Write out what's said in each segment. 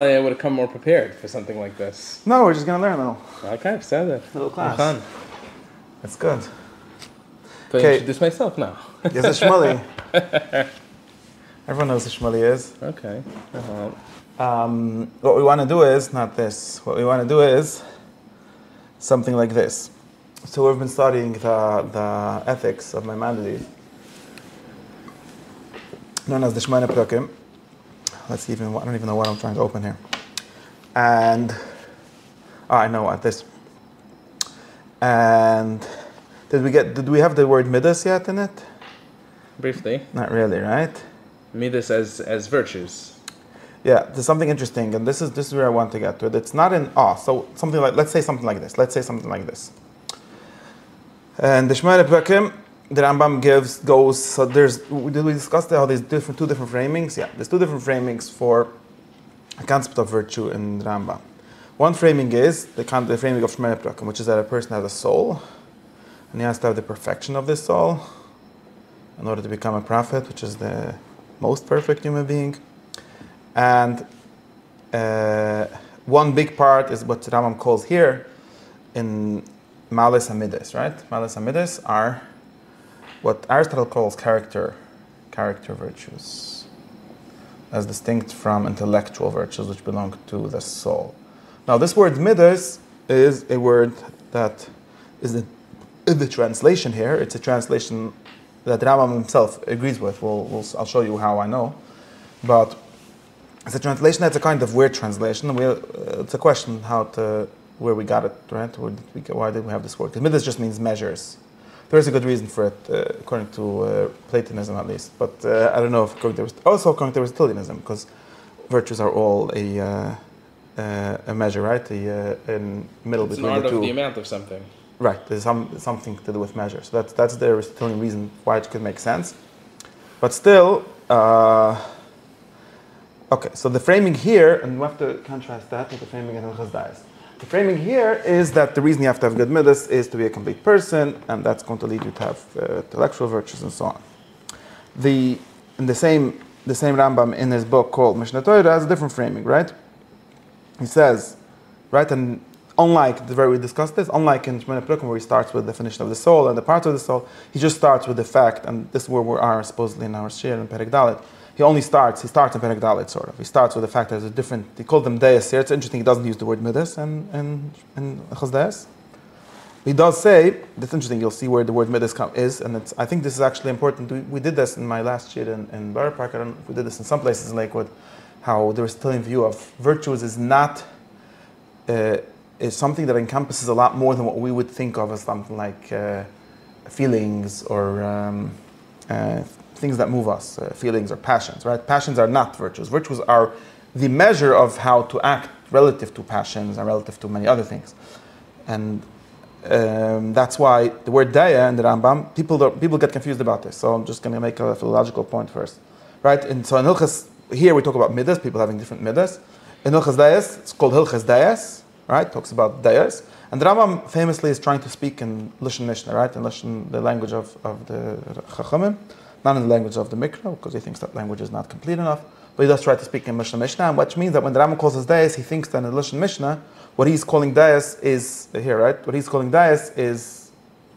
I would have come more prepared for something like this. No, we're just going to learn a little. Okay, I've said it. A little class. That's good. So I introduce myself now. Yes, it's Shmuley. Everyone knows who Shmuley is. Okay. What we want to do is, not this, what we want to do is something like this. So we've been studying the ethics of Maimonides, known as the Shemona Prakim. Let's see, I don't even know what I'm trying to open here. And, I know what, this. And, did we have the word Middos yet in it? Briefly. Not really, right? Middos as virtues. Yeah, there's something interesting, and this is where I want to get to it. It's not in so something like, let's say something like this. And the Shemona Prakim, the Rambam goes, so did we discuss how there's two different framings? Yeah, there's two different framings for a concept of virtue in the Rambam. One framing is the framing of Shemona Prakim, which is that a person has a soul, and he has to have the perfection of this soul in order to become a prophet, which is the most perfect human being. And one big part is what the Rambam calls here in Malis and Middos, right? Malis and Middos are what Aristotle calls character virtues, as distinct from intellectual virtues, which belong to the soul. Now, this word Middos is a word that is in the translation here. It's a translation that Rambam himself agrees with. I'll show you how I know. But it's a translation that's a kind of weird translation. It's a question where we got it, right? Why did we have this word? Because Middos just means measures. There is a good reason for it, according to Platonism at least. But I don't know if according to Aristotelianism, because virtues are all a measure, right? In middle it's between an art the two. Of the amount of something. Right. There's something to do with measure. So that's the Aristotelian reason why it could make sense. But still, okay. So the framing here, and we have to contrast that with the framing in Hilchos Dayos. The framing here is that the reason you have to have good middos is to be a complete person, and that's going to lead you to have intellectual virtues and so on. The same Rambam in his book called Mishnah Torah has a different framing, right? He says, right, and unlike we discussed this, unlike in Shemona Prakim where he starts with the definition of the soul and the parts of the soul, he just starts with the fact, and this is where we are supposedly in our shir in Perek Dalet. He starts in Perek Dalet, sort of. He starts with the fact that there's a different, he called them Deis here. It's interesting, he doesn't use the word Middos in Hilchos Dayos. He does say, that's interesting, you'll see where the word Middos is, and I think this is actually important. We did this in my last year in Borough Park. I don't know if we did this in some places in Lakewood, how the Aristotelian view of virtues is not, is something that encompasses a lot more than what we would think of as something like feelings or things that move us, feelings or passions, right? Passions are not virtues. Virtues are the measure of how to act relative to passions and relative to many other things. And that's why the word daya in the Rambam, people get confused about this. So I'm just going to make a philological point first, right? And so in Hilchos, here we talk about middos, people having different middos. In Hilchos Dayos, it's called Hilchos Dayos, right? Talks about dayos. And the Rambam famously is trying to speak in Lashon Mishnah, right? In Lashon, the language of the Chachamim. Not in the language of the Mikra, because he thinks that language is not complete enough, but he does try to speak in Mishnah, which means that when the Rambam calls his Dayas, he thinks that in Lashon Mishnah, what he's calling Dayas is, here, right? What he's calling Dayas is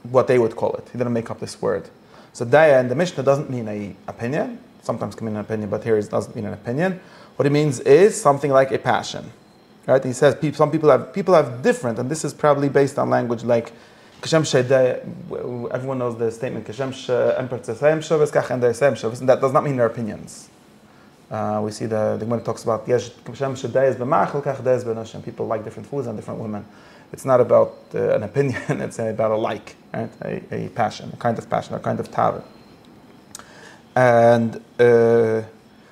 what they would call it. He didn't make up this word. So Daya in the Mishnah doesn't mean an opinion, sometimes can mean an opinion, but here it doesn't mean an opinion. What it means is something like a passion, right? He says some people have different, and this is probably based on language like, everyone knows the statement, and that does not mean their opinions. We see the Gemara talks about people like different foods and different women. It's not about an opinion, it's about a like, right? A passion, a kind of taver. And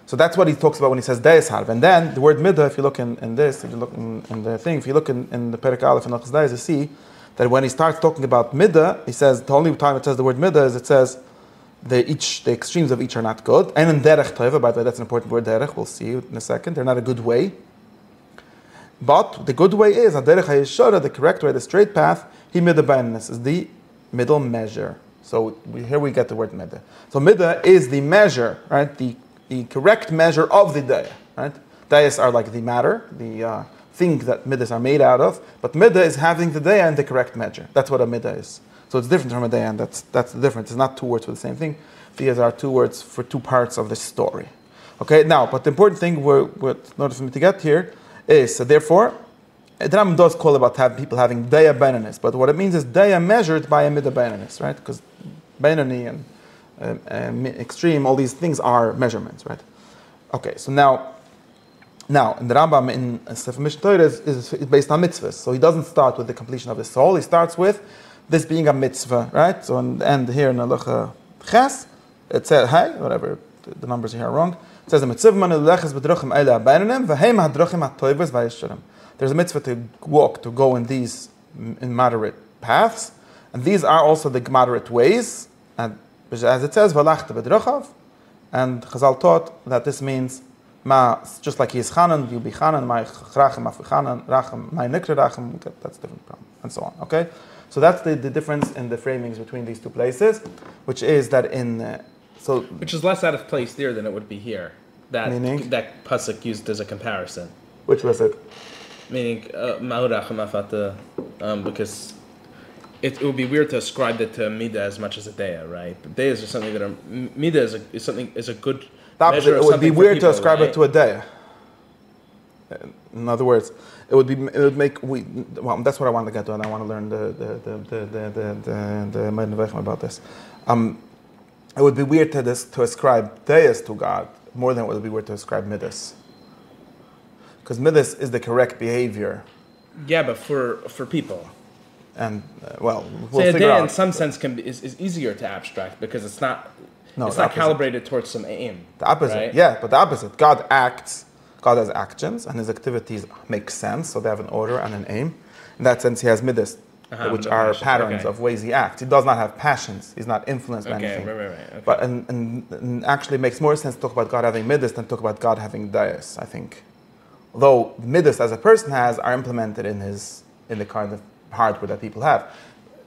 so that's what he talks about when he says Deis Harv. And then the word Middah, if you look in this, if you look in the thing, if you look in the Perek Aleph and Hilchos Dayos, you see that when he starts talking about middah, he says the only time it says the word middah is it says the extremes of each are not good. And in derech tova, by the way, that's an important word, derech, we'll see in a second. They're not a good way. But the good way is, derech hayeshara, the correct way, the straight path, he middah bainis, is the middle measure. So here we get the word middah. So middah is the measure, right? The correct measure of the day, right? Dayas are like the matter, the thing that middas are made out of, but middah is having the daya in the correct measure. That's what a middah is. So it's different from a daya, and that's the difference. It's not two words for the same thing. These are two words for two parts of the story. Okay, now, but the important thing, in order for me to get here, is, so therefore, the Rambam does call about people having daya bainanis, but what it means is daya measured by a middah bainanis, right? Because bainani and extreme, all these things are measurements, right? Okay, so now in the Rambam in Sefer Mishnah Torah is based on mitzvahs. So he doesn't start with the completion of the soul. He starts with this being a mitzvah, right? So and here in Halacha Ches, it says, hey, whatever, the numbers here are wrong. It says, there's a mitzvah to walk, to go in these in moderate paths, and these are also the moderate ways. And as it says, and Chazal taught that this means just like he is chanan, you'll be chanan, my chrachim, afichanan, rachim, my nikra rachim, that's a different problem, and so on. Okay? So that's the difference in the framings between these two places, which is that which is less out of place there than it would be here. Meaning? That pasuk used as a comparison. Which was it? Meaning, because it would be weird to ascribe that to midah as much as a daya, right? But dayas are something that are midah is a good. It would be weird to ascribe it to a daya. In other words, it would make that's what I want to get to, and I want to learn the medrash about this. It would be weird to ascribe dayas to God more than it would be weird to ascribe middas, because middas is the correct behavior. Yeah, but for people. And we'll so figure out. In some sense is easier to abstract because it's not calibrated towards some aim. The opposite, right? Yeah, but the opposite. God acts. God has actions, and his activities make sense, so they have an order and an aim. In that sense, he has middas, which are patterns of ways he acts. He does not have passions. He's not influenced by anything. Right. Okay. But and actually, it makes more sense to talk about God having middas than talk about God having dayas, I think. Although middas as a person are implemented in the kind of hardware that people have.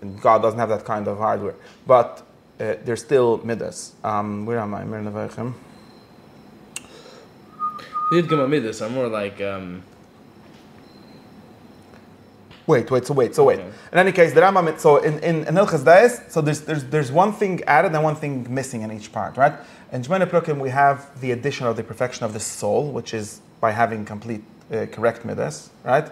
And God doesn't have that kind of hardware. But they're still middas. Where am I? Middas are more like. Wait. Okay. In any case, the Rambam. So in Hilchas Dayis, so there's one thing added and one thing missing in each part, right? In Shemona Prukim, we have the addition of the perfection of the soul, which is by having complete correct middas, right?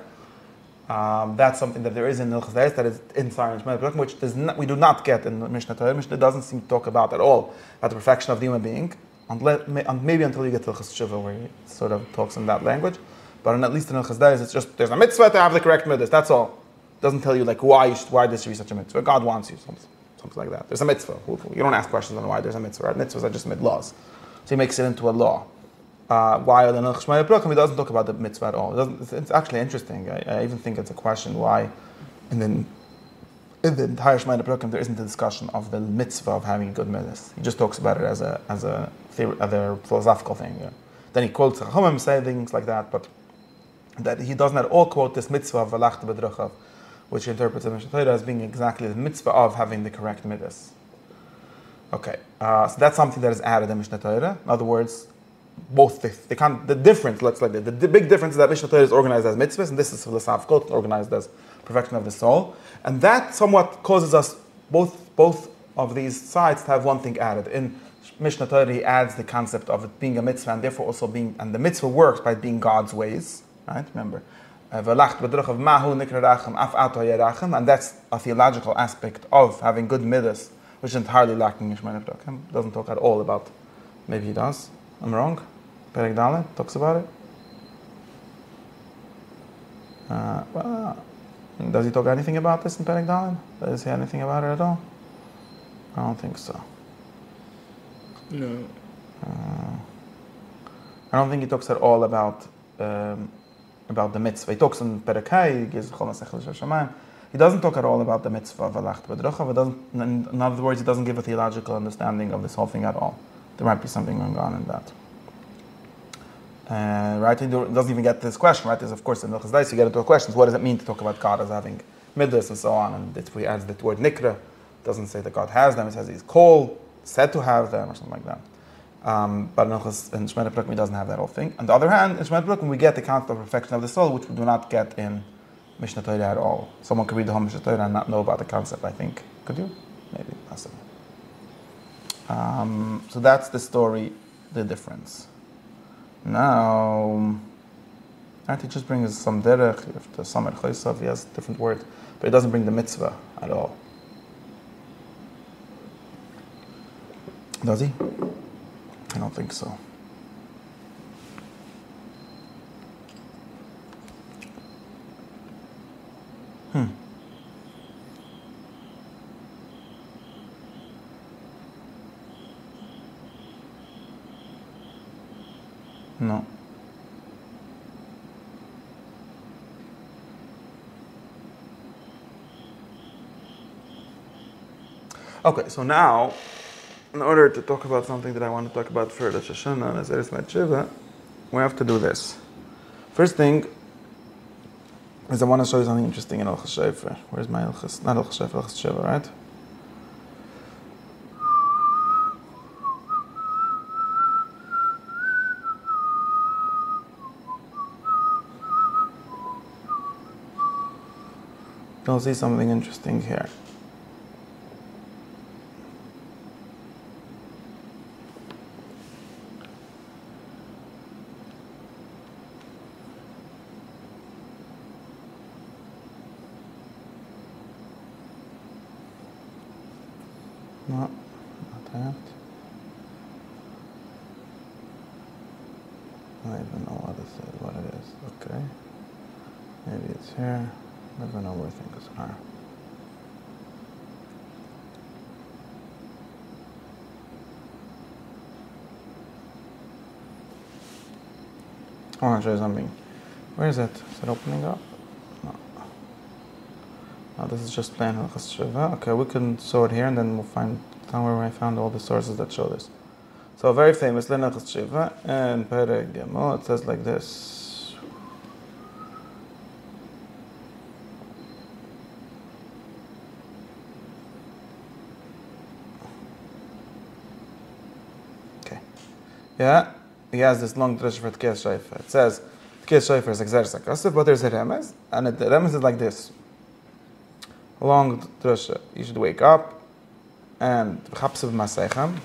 That's something that there is in Hilchas Dayis that is inside in Shemona Prukim, which we do not get in Mishnah Torah. Mishnah doesn't seem to talk about at all about the perfection of the human being, maybe until you get to Hilchas Tshuva, where it sort of talks in that language. But at least in Hilchas Dayis, it's just there's a mitzvah to have the correct middas. That's all. It doesn't tell you like why this should be such a mitzvah. God wants you, something like that. There's a mitzvah. You don't ask questions on why there's a mitzvah. Right? Mitzvahs are just mid-laws. So he makes it into a law. While in Shemona Prukim, he doesn't talk about the mitzvah at all. It's actually interesting. I even think it's a question why in the entire Shemona Prukim there isn't a discussion of the mitzvah of having good middas. He just talks about it as a philosophical thing. Yeah. Then he quotes Chachamim, say things like that, but that he doesn't at all quote this mitzvah of Velachta B'Drachav, which he interprets in Mishnah Torah as being exactly the mitzvah of having the correct middas. Okay, so that's something that is added in Mishnah Torah. In other words, both the difference, let's like the big difference is that Mishnah Torah is organized as mitzvahs, and this is philosophical, organized as perfection of the soul, and that somewhat causes us both of these sides to have one thing added. In Mishnah Torah, he adds the concept of it being a mitzvah, and therefore also and the mitzvah works by being God's ways. Right? Remember, and that's a theological aspect of having good middas, which is entirely lacking in Shemona Prukim. Doesn't talk at all about. Maybe he does. I'm wrong. Perek Dalet talks about it. Does he talk anything about this in Perek Dalet? Does he say anything about it at all? I don't think so. No. I don't think he talks at all about the mitzvah. He talks in Perek Hay, he gives Chol Masechel Shamayim. He doesn't talk at all about the mitzvah of Velachta B'Drachav. In other words, he doesn't give a theological understanding of this whole thing at all. There might be something going on in that. Right? He doesn't even get to this question, right? There's, of course, in Hilchas Dayis, you get into questions. What does it mean to talk about God as having middas and so on? And he adds the word nikra. It doesn't say that God has them. It says he's called, said to have them, or something like that. But in Shemana Prakim, he doesn't have that whole thing. On the other hand, in Shemana Prakim, we get the concept of perfection of the soul, which we do not get in Mishnah Torah at all. Someone could read the whole Mishnah Torah and not know about the concept, I think. Could you? Maybe, possibly. So that's the story, the difference. Now, he just brings some derech, if the Samer Chaysav, he has a different word, but he doesn't bring the mitzvah at all. Does he? I don't think so. No. Okay, so now, in order to talk about something that I want to talk about for Rosh Hashanah and Azeres Matshiva, we have to do this. First thing is I want to show you something interesting in Al Chashefer. Where's my Al Chas? Not Al Chashefer, Al Chashefer, right? You'll see something interesting here. No, not that. I don't even know what it is. Okay. Maybe it's here. Never know where things are. I want to show you something. Where is it? Is it opening up? No. No, this is just plain Hilchos Shiva. Okay, we can show it here and then we'll find somewhere where I found all the sources that show this. So a very famous Hilchos Shiva, and Perek Gimel, it says like this. Yeah, he has this long drush for Tkes Shayfer. It says Tkes Shayfer is Exeres HaKasef, but there's a remez, and the remez is like this. A long drush. You should wake up and Chapsev Masechem.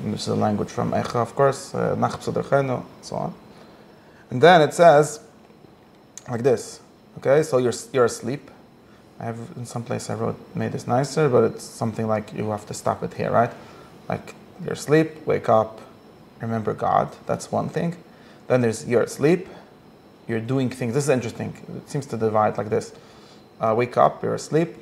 This is a language from Eicha, of course. Nachpsev Derchenu, so on. And then it says like this. Okay, so you're asleep. In some place I made this nicer, but it's something like you have to stop it here, right? Like you're asleep, wake up. Remember God, that's one thing. Then there's you're asleep, you're doing things. This is interesting. It seems to divide like this. Wake up, you're asleep.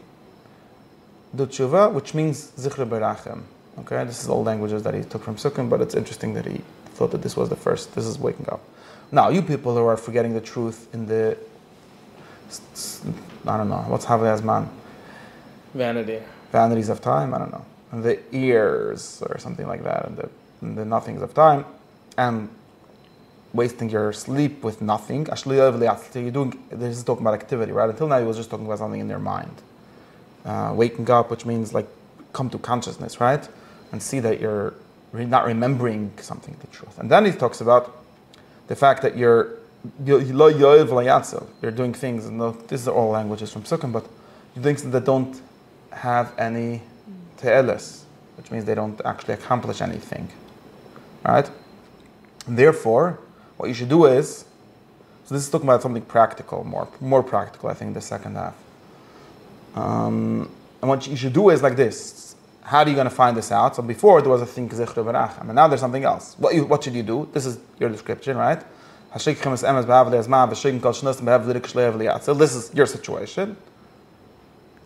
Do tshuva, which means zichra berachem. Okay, this is all languages that he took from Sukkim, but it's interesting that he thought that this was the first. This is waking up. Now, you people who are forgetting the truth in the, I don't know, what's Havayas man? Vanities of time, I don't know. And the ears or something like that, and the nothings of time, and wasting your sleep with nothing. You're doing, this is talking about activity, right? Until now, he was just talking about something in their mind. Waking up, which means like come to consciousness, right? And see that you're not remembering something, the truth. And then he talks about the fact that you're doing things, and these are all languages from Sukkim, but you're doing things that don't have any te'eles, which means they don't actually accomplish anything. Right? And therefore, what you should do is, so this is talking about something practical, more practical, I think, the second half. And what you should do is like this. How are you going to find this out? So before there was a thing, Zichru Berachem, and now there's something else. What should you do? This is your description, right? This is your situation.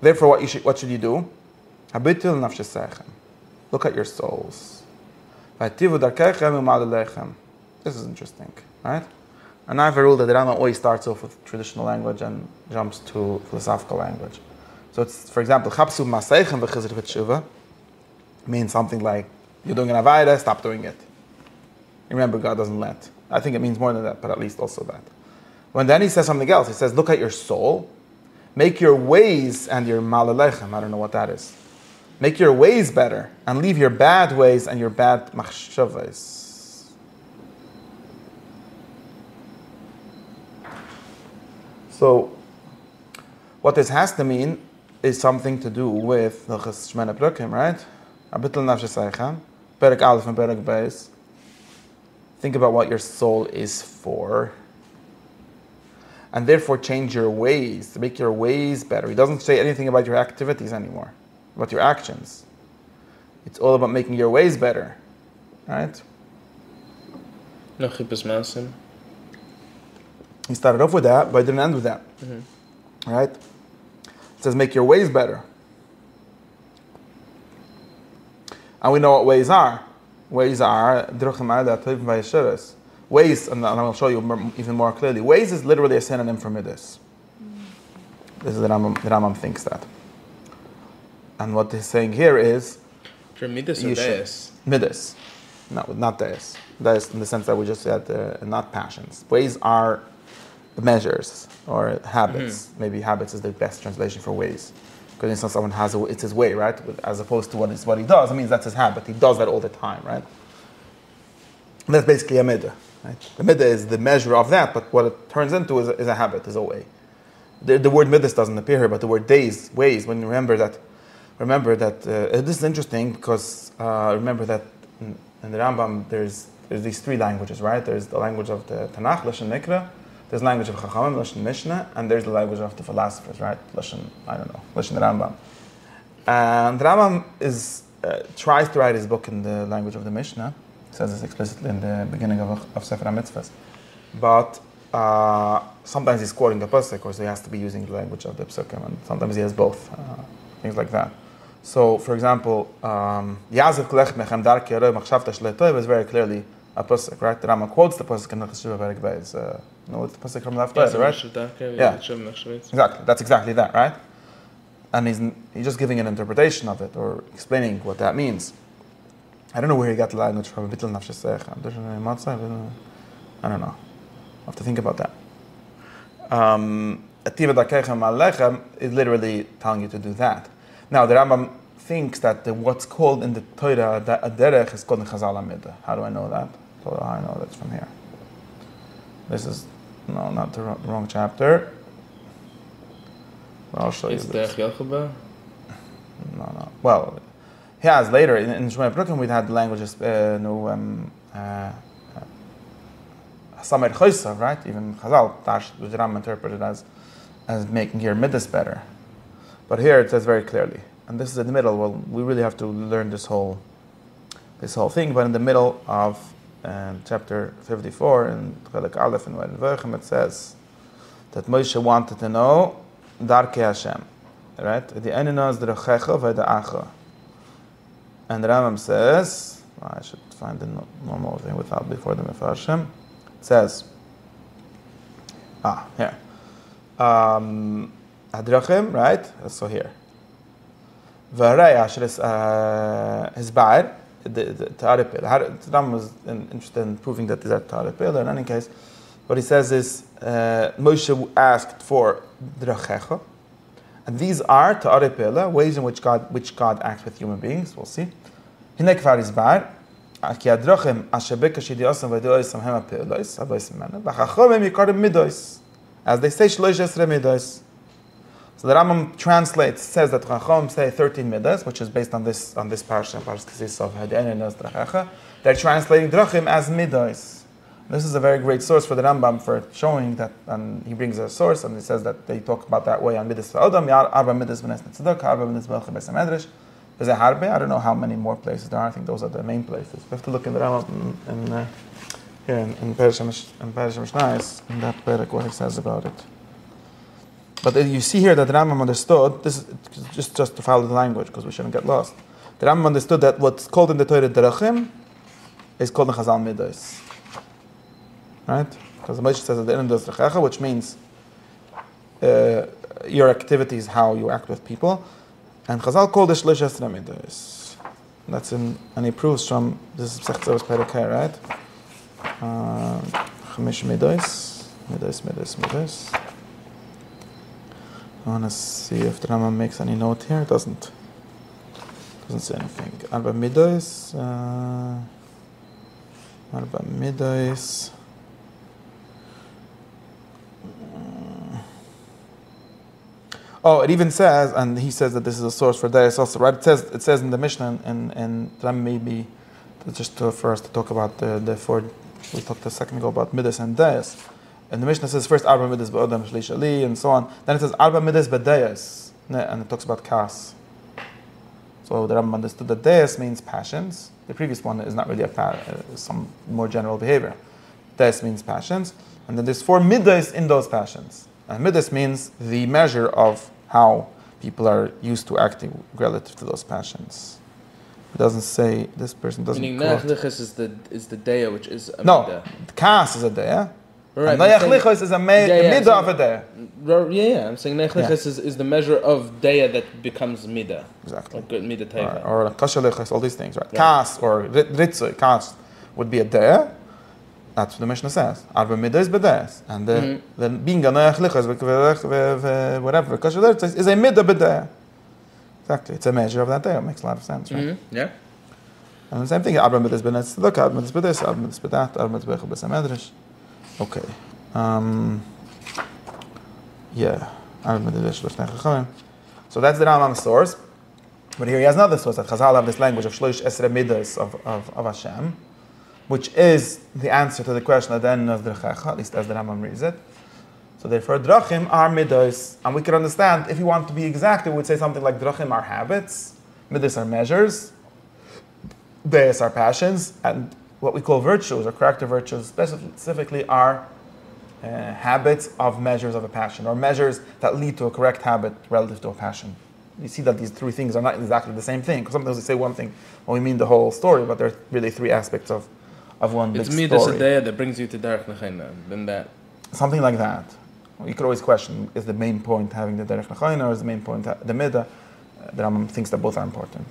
Therefore, what should you do? Look at your souls. This is interesting, right? And I have a rule that the Rambam always starts off with traditional language and jumps to philosophical language. So it's, for example, Chapsu Maseichem v'chizr v'tshuva means something like, you're doing an Avaida, stop doing it. Remember, God doesn't let. I think it means more than that, but at least also that. When then he says something else, he says, look at your soul, make your ways and your malalechem, I don't know what that is. Make your ways better and leave your bad ways and your bad machshavos. So, what this has to mean is something to do with the Shmena Prakim, right? Abitul Nafshe Seicham, Perek Aleph and Perek Beis. Think about what your soul is for. And therefore change your ways, to make your ways better. He doesn't say anything about your activities anymore, about your actions. It's all about making your ways better, right? No chippus masim. He started off with that, but didn't end with that, right? It says make your ways better. And we know what ways are. Ways are, ways, and I will show you even more clearly. Ways is literally a synonym for Middos. This is the Rambam thinks that. And what he's saying here is... For Middos or Deis? Middos. No, not Deis. Deis in the sense that we just said, not passions. Ways are measures or habits. Maybe habits is the best translation for ways. Because in some someone has it's his way, right? As opposed to what he does. It means that's his habit. He does that all the time, right? And that's basically a middah. Right? The middah is the measure of that, but what it turns into is a habit, is a way. The word middas doesn't appear here, but the word days, ways. When you remember that this is interesting because remember that in the Rambam there's these three languages, right? There's the language of the Tanakh, Lashon Nikra. There's the language of Chachamim, Lashon Mishnah, and there's the language of the philosophers, right? Lashon Rambam. And the Rambam tries to write his book in the language of the Mishnah. He says this explicitly in the beginning of Sefer HaMitzvahs. But sometimes he's quoting the Pasuk, or so he has to be using the language of the Psukim, and sometimes he has both, things like that. So, for example, Yaziv Klech Mechem Darki Yaroi Machshavta Shleitoi is very clearly a Pasuk, right? The Rambam quotes the Pasuk in the Cheshuva Perek Beis. No, it's the Pasuk from left, right? Yeah, exactly. That's exactly that, right? And he's just giving an interpretation of it, or explaining what that means. I don't know where he got the language from. I don't know. I have to think about that. Is literally telling you to do that. Now, the Rambam thinks that what's called in the Torah a derech is called in Chazal Amidah. How do I know that? I know that's from here. This is, no, not the wrong chapter. Well, I'll show you this. No. Well, he has later, in Shmei Prukim, we had the languages, Samer Choysav, right? Even Chazal, which the Rambam interpreted as making your Middos better. But here it says very clearly, and this is in the middle. Well, we really have to learn this whole thing. But in the middle of chapter 54 in Chelek Aleph in Vayichem, it says that Moshe wanted to know Darkei Hashem, right? The Eininos Derechecha V'Da'acha, and the Rambam says, I should find the normal thing before the Mefarshim. It says, here. Hadrachim, right? So here. V'harei asher hisbar, the Ta'aripil. The Rambam was interested in proving that these are Ta'aripil. In any case, what he says is, Moshe asked for Drachecha, and these are Ta'aripil, ways in which God acts with human beings. We'll see. Hinek kvar hisbar, ki hadrachim asher bekash yidiyosam v'yidiyosam hem ha'pilos, ha'vosim mena, v'chachomim yikarim Middos. As they say, Shlosh Esrei Middos. So the Rambam says that Chacham say 13 Middos, which is based on this parsha, Parshas of Hadenenos Drachecha. They're translating Drachim as Middos. This is a very great source for the Rambam for showing that, and he brings a source, and he says that they talk about that way on Middos Adam, Arba Middos B'nes Netzedek, Arba Middos B'elcha Beis medrash. There's a Harbe. I don't know how many more places there are. I think those are the main places. We have to look in the Rambam here in Parashah Mishnayos, in that Perek, what he says about it. But you see here that the Rambam understood, this is just to follow the language, because we shouldn't get lost. The Rambam understood that what's called in the Torah Derechim is called in Chazal Middos. Right? Because the Moshe says at the end of Drachecha, which means your activity is how you act with people. And Chazal called it Shlosh Esrei Middos. That's and he proves from, this is Pesach Perek, right? Chamish Middos. I want to see if the Rambam makes any note here. It doesn't. Doesn't say anything. Arba Middos. Arba Middos. Oh, it even says, and he says that this is a source for Deis also, right? It says in the Mishnah, and then maybe just for us to talk about the four, we talked a second ago about Middos and Deis. And the Mishnah says first Arba Middos Ba'odam Shlish Ali and so on. Then it says Arba Middos B'Deis, and it talks about Kas. So the Rambam understood that Deis means passions. The previous one is not really some more general behavior. Deis means passions, and then there's 4 Middos in those passions. And Middos means the measure of how people are used to acting relative to those passions. It doesn't say, this person doesn't. Meaning Nechlichus is the Deya, which is a no, Middah. Kas is a Deya. Right, And Nechlichus is a Middah of a Deya. Yeah, I'm saying Nechlichus is the measure of Deya that becomes Middah. Exactly. Like good Middah Teva. Or Kashalichus, all these things, right? Kas or Ritzui, Kas would be a Deya. That's what the Mishnah says. Arba Middos B'Deis. And then being a Nechlichus, whatever, Kashalichus is a Middah B'Deya. Exactly. It's a measure of that Deya. It makes a lot of sense, right? Mm-hmm. Yeah. And the same thing, Arba Middos B'Deis, look, Arba Middos B'Deis, Arba Middos B'Dat, Arba Middos B'Deis medrash. Okay. Yeah. So that's the Rambam's source. But here he has another source, that Chazal have this language of Shloish Esrei Middos of Hashem, which is the answer to the question at the end of Drechecha, at least as the Rambam reads it. So therefore, Drachim are Middos. And we can understand, if you want to be exact, we would say something like Drachim are habits, Middos are measures, Deis are passions, and what we call virtues or character virtues specifically are habits of measures of a passion, or measures that lead to a correct habit relative to a passion. You see that these 3 things are not exactly the same thing. Because sometimes we say one thing when we mean the whole story, but there are really 3 aspects of one big story. It's Middos a Deya that brings you to Derech Nechayna, then that. Something like that. You could always question, is the main point having the Derech Nechayna, or is the main point the Middah? The Rambam thinks that both are important,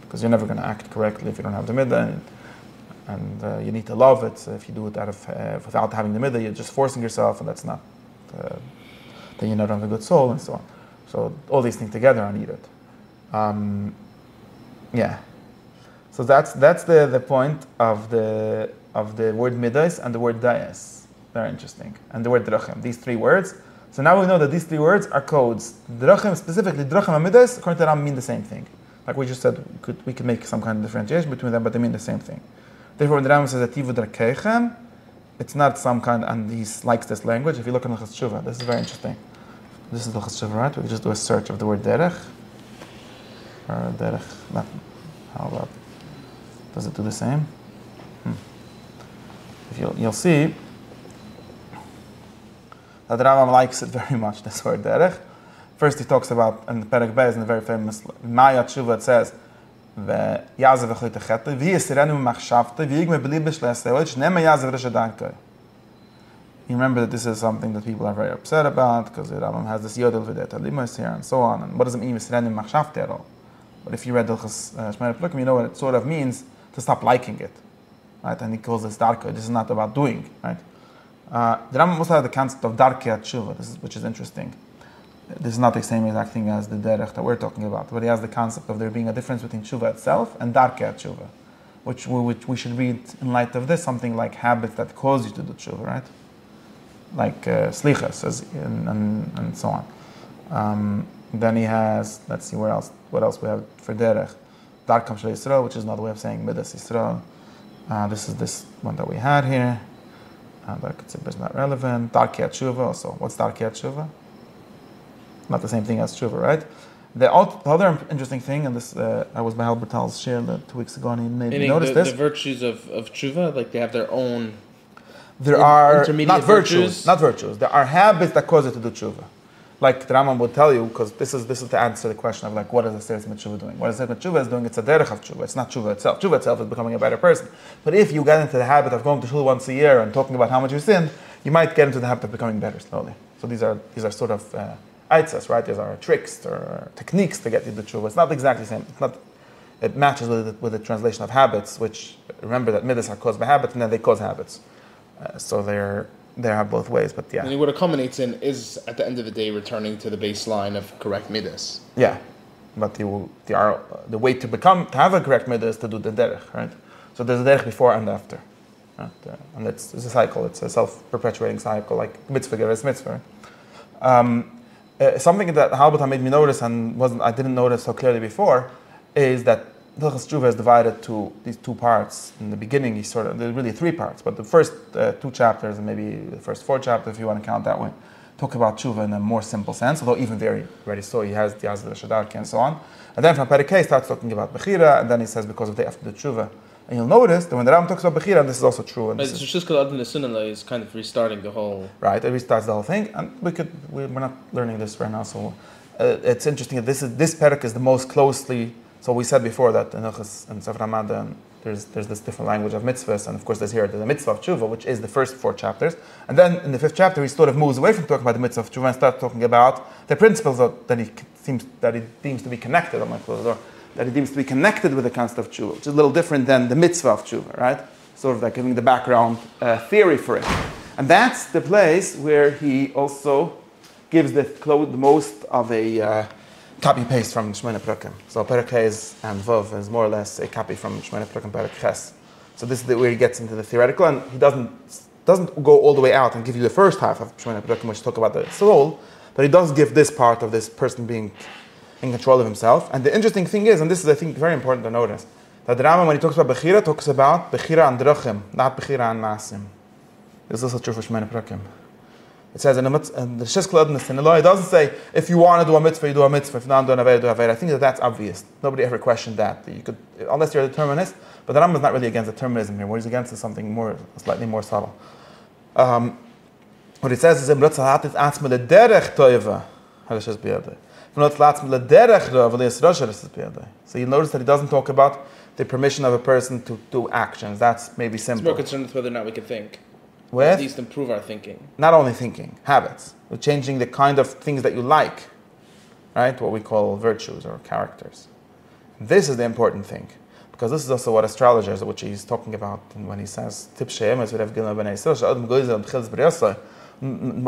because you're never going to act correctly if you don't have the Middah. And you need to love it. So if you do it out of without having the Middah, you're just forcing yourself, and that's not. Then you're not having a good soul, and so on. So all these things together are needed. Yeah. So that's the point of the word Middos and the word Deis. Very interesting. And the word Drachim. These 3 words. So now we know that these 3 words are codes. Drachim, specifically Drachim and Middos, according to Ram, mean the same thing. Like we just said, we could make some kind of differentiation between them, but they mean the same thing. Therefore, when the Rambam says Ativu Drakechem, it's not some kind, and he likes this language. If you look in the Chashuva, this is very interesting. This is the Chashuva, right? We can just do a search of the word Derech. Or Derech, not, how about, does it do the same? If you'll see that the Rambam likes it very much, this word Derech. First he talks about, in the Perek Beis, in the very famous Maya Tshuva, it says, you remember that this is something that people are very upset about, because the Rambam has this Yodel V'det Alimos here, and so on. And what does it mean, Yisraelim Machshavte at all? But if you read Hilchos Shmei Plukim, you know what it sort of means, to stop liking it. Right? And he calls this Darka. This is not about doing. Right? The Rambam also has the concept of Darkei Tshuva, which is interesting. This is not the same exact thing as the Derech that we're talking about, but he has the concept of there being a difference between Tshuva itself and Darkei Tshuva, which we should read in light of this, something like habits that cause you to do Tshuva, right? Like Slichas and so on. Then he has, let's see what else we have for Derech. Darkam Shel Yisrael, which is another way of saying Middos Yisrael. This is this one that we had here. Darkei Tzibur is not relevant. Darkei Tshuva also. What's Darkei Tshuva? Not the same thing as Tshuva, right? The other interesting thing, and this I was by Halbertal's share 2 weeks ago, and he made me notice this. The virtues of Tshuva, like they have their own. There are intermediate virtues. Not virtues. There are habits that cause you to do Tshuva. Like the Rambam would tell you, because this is to answer the question of like, what is the Seres Tshuva doing? What is the Tshuva is doing? It's a derech of Tshuva. It's not Tshuva itself. Tshuva itself is becoming a better person. But if you get into the habit of going to shul once a year and talking about how much you sinned, you might get into the habit of becoming better slowly. So these are sort of aitzas, right? These are tricks or techniques to get you to Tshuva. It's not exactly the same. It matches with the translation of habits, which remember that middos are caused by habits, and then they cause habits. So they have both ways, but yeah. And what it culminates in is, at the end of the day, returning to the baseline of correct middos. Yeah. but the way to have a correct midah is to do the derech, right? So there's a derech before and after. Right? And it's a cycle, it's a self-perpetuating cycle, like mitzvah, geres mitzvah. Something that Halbata made me notice and I didn't notice so clearly before is that Hilchos Tshuva is divided to these two parts. In the beginning, there's really three parts, but the first two chapters, and maybe the first four chapters, if you want to count that way, talk about Tshuva in a more simple sense, although even there, already saw he has the Yazd al-Shadarki and so on. And then from Perek he starts talking about Bechira, and then he says because of the after the Tshuva. And you'll notice that when the Ram talks about Bechira, and this is also true. And but it's just because Adon Sunnah is kind of restarting the whole... Right, it restarts the whole thing, and we're not learning this right now, so it's interesting that this Perek is the most closely... So we said before that in Hilchos and Sefer Hamadah, there's this different language of mitzvahs, and of course there's the mitzvah of tshuva, which is the first four chapters. And then in the fifth chapter, he sort of moves away from talking about the mitzvah of tshuva and starts talking about the principles that he deems to be connected. That he deems to be connected with the concept of tshuva, which is a little different than the mitzvah of tshuva, right? Sort of like giving the background theory for it. And that's the place where he also gives the most of a copy-paste from Shemona Prakim. So Perek Ches and Vav is more or less a copy from Shemona Prakim Perek Ches. So this is where he gets into the theoretical, and he doesn't go all the way out and give you the first half of Shemona Prakim, which talk about the soul, but he does give this part of this person being in control of himself. And the interesting thing is, and this is I think very important to notice, that the Rambam when he talks about Bechira, talks about Bechira and Drachim, not Bechira and Masim. This is also true for Shemona Prakim. It says in the Sheskel Adon Sinai, it doesn't say if you want to do a mitzvah, you do a mitzvah. If not, do an aveda, do an aveda. I think that's obvious. Nobody ever questioned that. You could, unless you're a determinist. But the Rambam is not really against determinism here. What he's against is something slightly more subtle. What it says is in B'Ratzahat is atzme le derech toiva halashas biyadei. So you notice that he doesn't talk about the permission of a person to do actions. That's maybe simple. It's more concerned with whether or not we can think. With? At least improve our thinking. Not only thinking, habits. We're changing the kind of things that you like, right? What we call virtues or characters. This is the important thing, because this is also what astrologers, which he's talking about when he says, what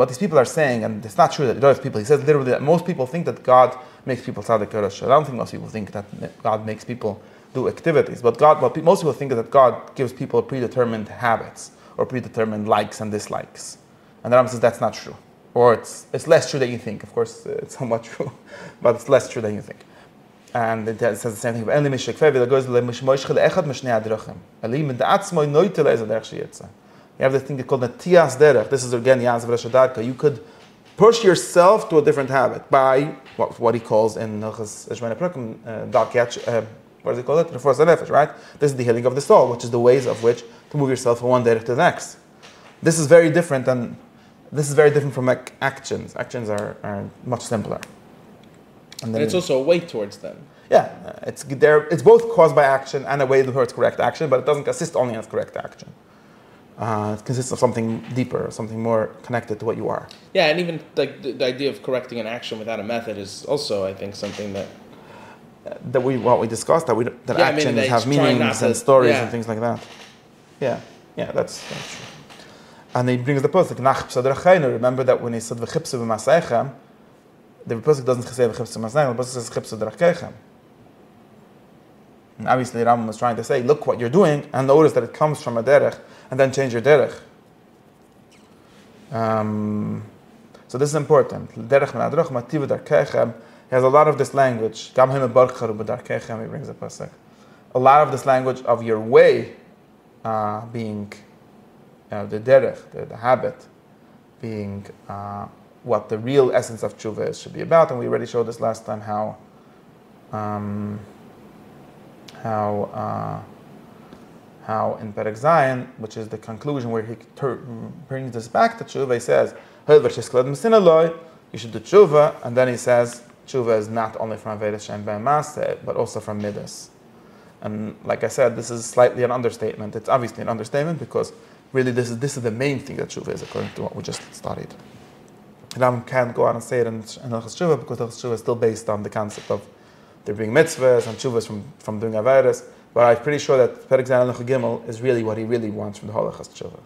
these people are saying, and it's not true that those people, he says literally that most people think that God makes people tzaddik Rosh. I don't think most people think that God makes people do activities, but most people think that God gives people predetermined habits, or predetermined likes and dislikes. And the Rambam says that's not true. Or it's less true than you think. Of course, it's somewhat true, but it's less true than you think. And it says the same thing. You have this thing called Natias Derech. This is again Yazav Rashadarka. You could push yourself to a different habit by what he calls in Shemona Prakim, what does he call it? Refuas HaNefesh, right? This is the healing of the soul, which is the ways of which to move yourself from one derech to the next. This is very different from actions. Actions are much simpler. And it's also a way towards them. Yeah, it's both caused by action and a way towards correct action, but it doesn't consist only of correct action. It consists of something deeper, something more connected to what you are. Yeah, and even like the idea of correcting an action without a method is also, I think, something that we discussed, that actions have meanings and stories and things like that. Yeah, that's true. And he brings the pasuk nach psadrachaynu. Remember that when he said v'chipsu b'masaychem, the pasuk doesn't say v'chipsu b'masaychem, the pasuk says chipsu d'rakechem. And obviously, Rambam was trying to say, look what you're doing, and notice that it comes from a derech, and then change your derech. So this is important. Derech menadrach mativ d'rakechem. He has a lot of this language. He brings the pasuk. A lot of this language of your way being the derech, the habit, being what the real essence of tshuva is, should be about. And we already showed this last time how in Perek Zayin, which is the conclusion where he brings us back to tshuva, he says, you should do tshuva, and then he says, tshuva is not only from Avedas Shem Ben Maseh, but also from Middos. And like I said, this is slightly an understatement. It's obviously an understatement because really this is the main thing that tshuva is, according to what we just studied. And I can't go out and say it in Hilchos Tshuva because Hilchos Tshuva is still based on the concept of there being mitzvahs and tshuvas from doing Avedas. But I'm pretty sure that Perek Zayin Gimel is really what he really wants from the whole Hilchos Tshuva.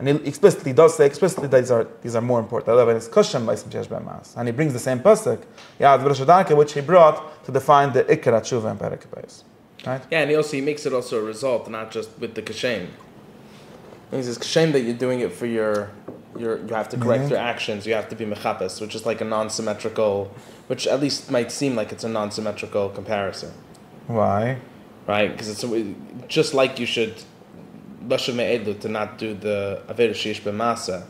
And he explicitly does say these are more important. And he brings the same pasuk, which he brought to define the ikar tshuva and perek beis. Right? Yeah, and he makes it also a result, not just with the kashem. He says kashem that you're doing it for you have to correct your actions. You have to be mechapes, which is like a non-symmetrical, which at least might seem like it's a non-symmetrical comparison. Why? Right, because it's just like you should to not do the Aveda Sheish B'Masa,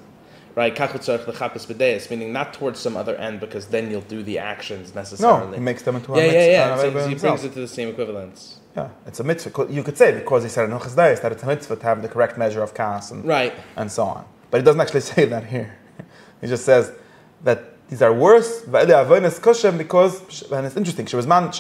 right? Meaning not towards some other end, because then you'll do the actions necessarily. No, he makes them into a mitzvah. Yeah. So he brings it to the same equivalence. Yeah, it's a mitzvah. You could say, because he said in Hilchos Dayis that it's a mitzvah to have the correct measure of kas and so on. But he doesn't actually say that here. He just says that these are worse, because, and it's interesting, and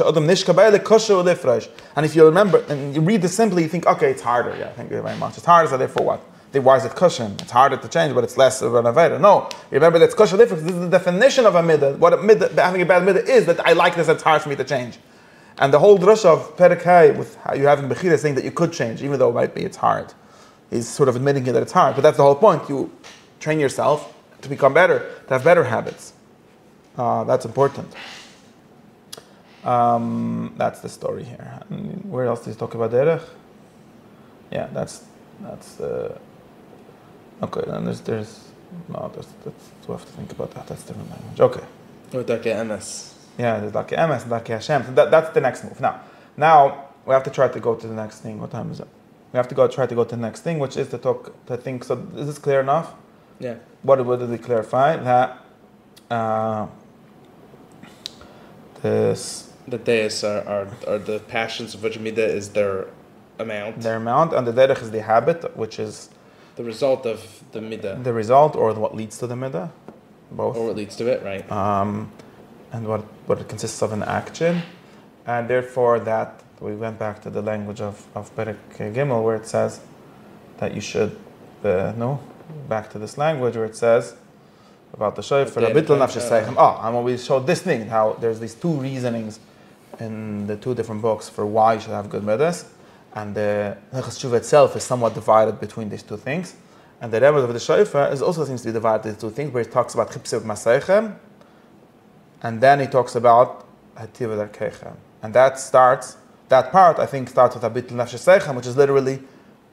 if you remember, and you read this simply, you think, okay, it's harder. Yeah, thank you very much. It's harder, so therefore what? Why is it kushem? It's harder to change, but it's less of an aveda. No, remember that it's kushem difference. This is the definition of a midah. What having a bad midah is, that I like this, it's hard for me to change. And the whole drush of Perek Hay, with how you having Bechira, saying that you could change, even though it might be it's hard. He's sort of admitting that it's hard, but that's the whole point. You train yourself to become better, to have better habits. That's important. That's the story here. And where else does he talk about derech? Yeah, that's okay. Then there's we have to think about that. That's different language. Okay. Or Darkei MS. Yeah, there's Darkei MS and Darkei Hashem. So that's the next move. Now we have to try to go to the next thing. What time is it? We have to try to go to the next thing, which is to think. So is this clear enough? Yeah. What did we clarify? That the deis are the passions of which midah is their amount. Their amount, and the derech is the habit, which is the result of the midah. The result, or what leads to the midah, both. Or what leads to it, right? And what it consists of an action, and therefore that we went back to the language of Perek Gimel, where it says that you should back to this language where it says about the shofar. And when we showed this thing, how there's these two reasonings in the two different books for why you should have good middos, and the Hilchos Tshuva itself is somewhat divided between these two things. And the Rebbe of the shofar also seems to be divided into two things, where he talks about chipsev maseichem, and then he talks about hativ darkeichem. And that part I think starts with abitl nafsheseichem, which is literally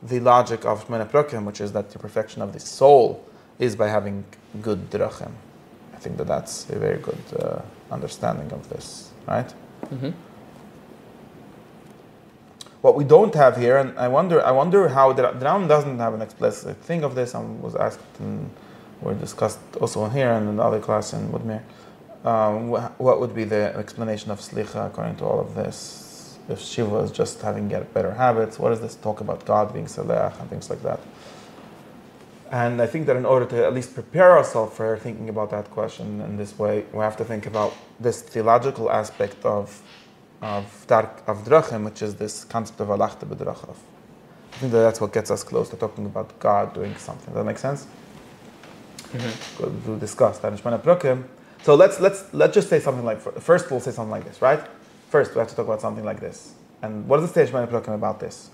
the logic of Shmona Prakim, which is that the perfection of the soul is by having good drachim. I think that's a very good understanding of this, right? Mm-hmm. What we don't have here, and I wonder how the Ram doesn't have an explicit thing of this. I was asked, and we discussed also in here and in the other class in Woodmere. What would be the explanation of slicha according to all of this? If Shiva is just having better habits, what does this talk about God being Saleh and things like that? And I think that in order to at least prepare ourselves for thinking about that question in this way, we have to think about this theological aspect of drachim, which is this concept of alachta b'drachav. I think that's what gets us close to talking about God doing something. Does that make sense? Mm-hmm. We'll discuss that in Shmona Prakim. So let's just say something like, first we'll say something like this, right? First, we have to talk about something like this. And what does it say in Shmona Prakim about this?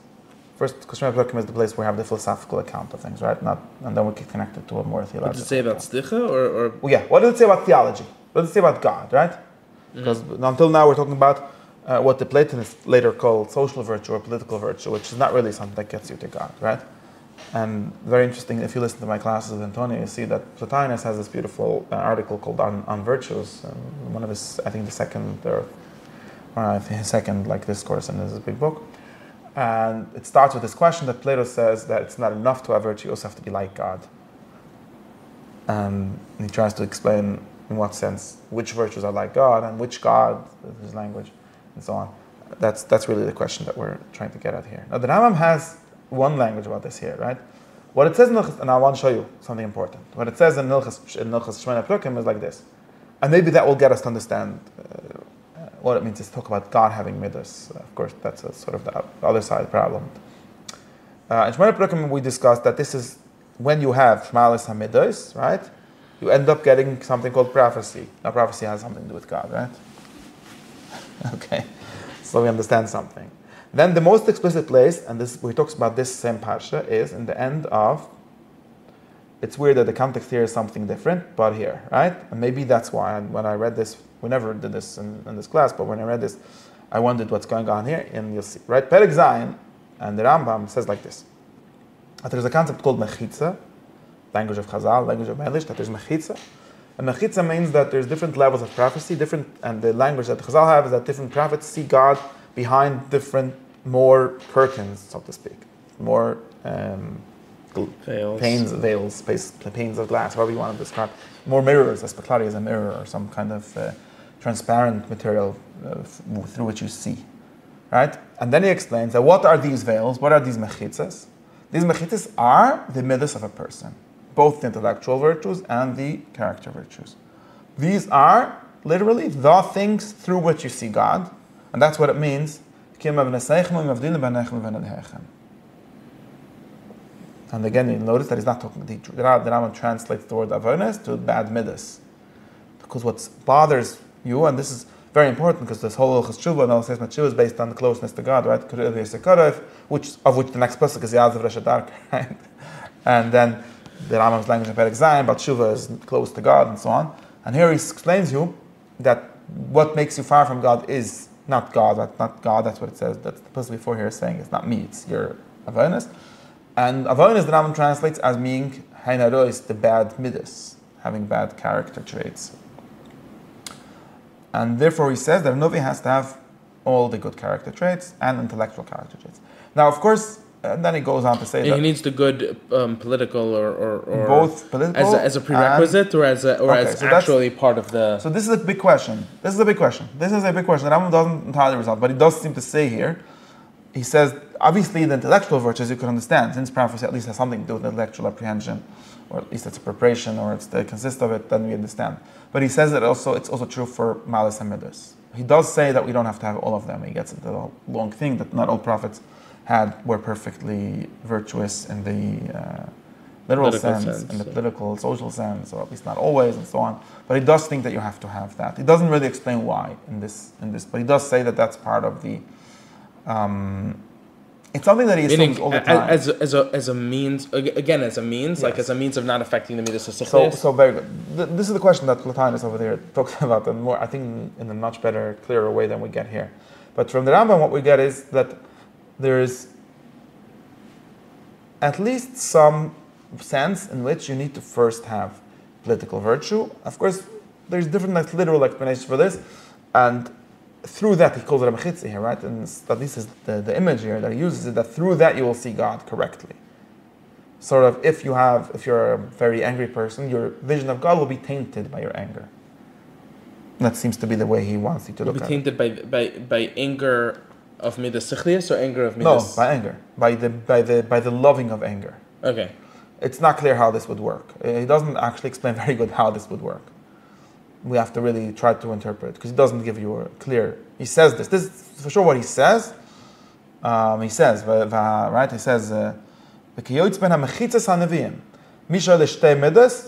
First, because Shmona Prakim is the place where we have the philosophical account of things, right? And then we can connect it to a more theological. What does it say about slicha, or? Well, yeah. What does it say about theology? What does it say about God, right? Mm-hmm. Because until now we're talking about what the Platonists later called social virtue or political virtue, which is not really something that gets you to God, right? And very interesting, if you listen to my classes with Antonio, you see that Plotinus has this beautiful article called on virtues, one of his, I think the second discourse in his big book. And it starts with this question that Plato says that it's not enough to have virtue, you also have to be like God. And he tries to explain in what sense which virtues are like God and which God, his language, and so on. That's really the question that we're trying to get at here. Now the Rambam has one language about this here, right? What it says in Hilchos, and I want to show you something important. What it says in Hilchos Shmona Prakim is like this. And maybe that will get us to understand what it means to talk about God having middos. Of course, that's a sort of the other side problem. In Shmona Prakim, we discussed that this is when you have Shmalis HaMiddos, right? You end up getting something called prophecy. Now, prophecy has something to do with God, right? Okay, so we understand something. Then the most explicit place, and this we talks about this same parsha, is in the end of it's weird that the context here is something different, but here, right? And maybe that's why. And when I read this, we never did this in this class, but when I read this, I wondered what's going on here, and you'll see, right? Perek Zayin, and the Rambam says like this: that there's a concept called mechitza, language of Chazal, language of Melish, that there's mechitza. And mechitza means that there's different levels of prophecy, and the language that the Chazal have is that different prophets see God behind different, more curtains, so to speak, more veils, panes of glass, however you want to describe, more mirrors, as Baklari is a mirror or some kind of transparent material through which you see, right? And then he explains that what are these veils, what are these mechitzas? These mechitzas are the middos of a person, both the intellectual virtues and the character virtues. These are literally the things through which you see God, and that's what it means. And again, you notice that he's not talking. The Rambam translates the word avonis to bad middos, because what bothers you, and this is very important, because this whole Hilchos Tshuva and all says Tshuva is based on the closeness to God, right? Of which the next pasuk is Yazav Reshadark, right? And then the Rambam's language of Perek Zayin about Tshuva is close to God and so on. And here he explains you that what makes you far from God is not God. That's not God. That's what it says. That's the pasuk before here is saying it's not me. It's your avonis. And avonis the Rambam translates as being hainarois, the bad middos, having bad character traits. And therefore he says that a Novi has to have all the good character traits and intellectual character traits. Now, of course, and then he goes on to say that he needs the good political or both political as a prerequisite or as actually part of the. So this is a big question. This is a big question. The Rambam doesn't entirely resolve, but he does seem to say here. He says obviously the intellectual virtues you can understand, since prophecy at least has something to do with intellectual apprehension, or at least it's a preparation, or it consists of it. Then we understand. But he says that it's also true for malis and middos. He does say that we don't have to have all of them. He gets into the long thing that not all prophets were perfectly virtuous in the literal sense, in the political, social sense, or at least not always, and so on. But he does think that you have to have that. He doesn't really explain why in this, but he does say that that's part of the. It's something that he assumes all the time. As a means, yes. Like as a means of not affecting the middos of. So very good. This is the question that Plotinus over there talks about, and more, I think, in a much better, clearer way than we get here. But from the Rambam, what we get is that there is at least some sense in which you need to first have political virtue. Of course, there's different literal explanations for this, and through that he calls it a mechitza here, right? And at least is the image here that he uses is that through that you will see God correctly. Sort of, if you're a very angry person, your vision of God will be tainted by your anger. That seems to be the way he wants you to look at it. Will be tainted by anger of middos sichlius or anger of middos? No, by anger, by the loving of anger. Okay. It's not clear how this would work. He doesn't actually explain very good how this would work. We have to really try to interpret, because he doesn't give you a clear. He says this. This is for sure what he says. He says, right? He says,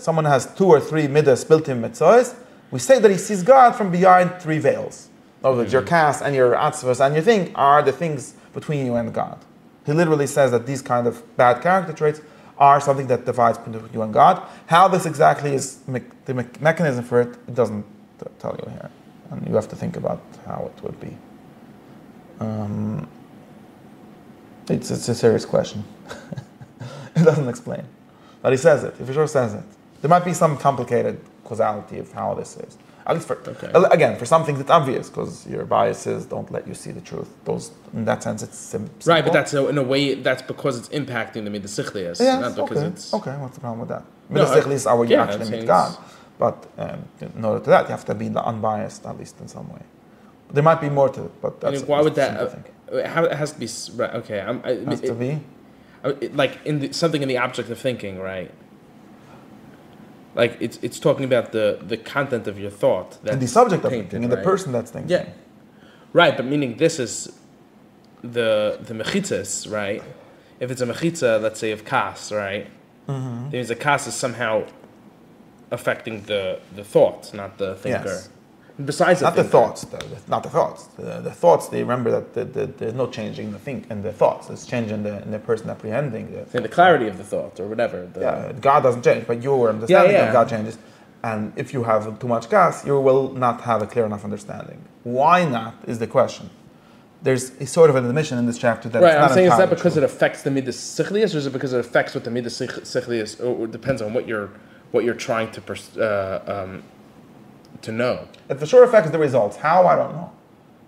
someone has 2 or 3 middos built in mitzvahs. We say that he sees God from behind 3 veils. In other words, your kas and your atzvos and your thing are the things between you and God. He literally says that these kind of bad character traits are something that divides between you and God. How this exactly is, the mechanism for it, it doesn't tell you here. And you have to think about how it would be. It's a serious question. It doesn't explain. But he says it. He for sure says it. There might be some complicated causality of how this is. At least again, for some things it's obvious, because your biases don't let you see the truth. Those, in that sense, it's simple. Right, but that's in a way that's because it's impacting the middos sichlius, not because it's. Okay, what's the problem with that? Middos sichlius are where you actually meet God, but in order to that, you have to be unbiased, at least in some way. There might be more to it, but that's. Why would that? It has to be right. Okay, it has to be like something in the object of thinking, right? Like it's talking about the content of your thought. And the subject of thinking, and the person that's thinking. Yeah. Right, but meaning this is the mechitzas, right? If it's a mechitza, let's say of kas, right? Mm-hmm. That means the kas is somehow affecting the thought, not the thinker. Yes. Besides not the thoughts, not the thoughts. The thoughts, they remember that there's no changing in the thoughts. It's change in the person apprehending. The clarity of the thought or whatever. God doesn't change, but your understanding of God changes. And if you have too much gas, you will not have a clear enough understanding. Why not is the question. There's a sort of an admission in this chapter that right, it's not I'm saying, is that because true. it affects the Middos Sichlius, or is it because it affects what the Middos Sichlius, or it depends on what you're trying to know? It for sure affects the results. How? I don't know.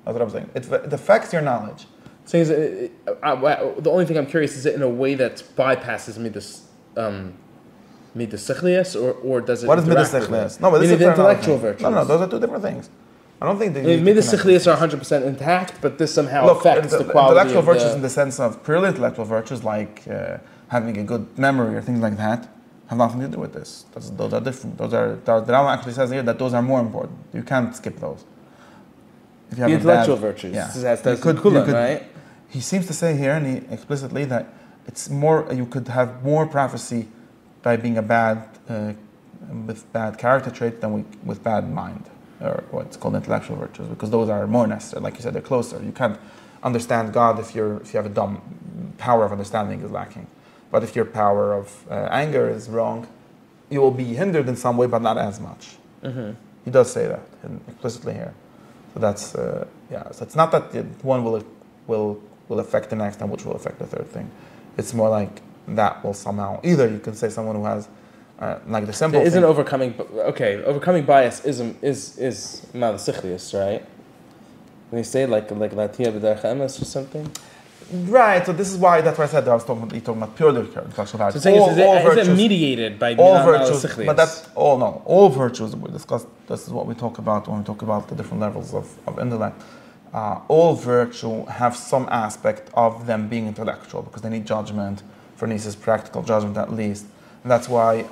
That's what I'm saying. It affects your knowledge. So the only thing I'm curious is it in a way that bypasses Middos Sichlius, or does it? What is Middos Sichlius? No, but this is the intellectual virtues. No, those are two different things. I don't think Middos Sichlius are 100% intact, but this somehow affects the quality. Intellectual virtues, in the sense of purely intellectual virtues, like having a good memory or things like that, have nothing to do with this. Those are different. The Rambam actually says here that those are more important. You can't skip those. If you have the intellectual virtues. Yeah. That's cool, right? He seems to say here, and he explicitly, that it's more. You could have more prophecy by being with bad character traits than with bad mind, or what's called intellectual virtues, because those are more necessary. Like you said, they're closer. You can't understand God if you have a dumb power of understanding is lacking. But if your power of anger is wrong, you will be hindered in some way, but not as much. Mm-hmm. He does say that explicitly here. So that's So it's not that one will affect the next, and which will affect the third thing. It's more like that will somehow. Either you can say someone who has like the simple. Isn't overcoming bias is malasichlius, right? When you say like latia b'derech emes or something. Right, so this is why that's why I said that I was talking about purely intellectual virtues. So is it mediated by all virtues? But that's all virtues we discussed. This is what we talk about when we talk about the different levels of intellect. All virtue have some aspect of them being intellectual because they need judgment. For Nisa's practical judgment, at least. And that's why,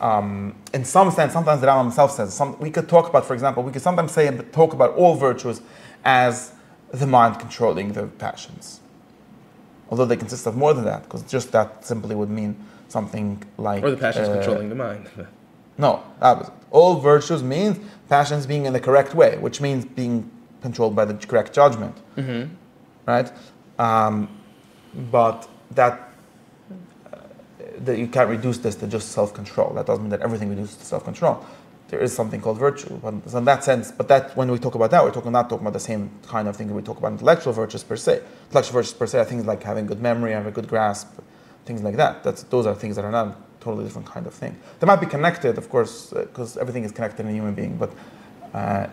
in some sense, sometimes the Rambam himself says, we could talk about, for example, we could sometimes talk about all virtues as the mind controlling the passions. Although they consist of more than that, because just that simply would mean something like... Or the passions controlling the mind. No, all virtues means passions being in the correct way, which means being controlled by the correct judgment. Mm-hmm. Right? But that you can't reduce this to just self-control. That doesn't mean that everything reduces to self-control. There is something called virtue. So in that sense, but that when we talk about that, we're not talking about the same kind of thing that we talk about intellectual virtues per se. Intellectual virtues per se are things like having good memory, having a good grasp, things like that. Those are things that are not a totally different kind of thing. They might be connected, of course, because everything is connected in a human being, but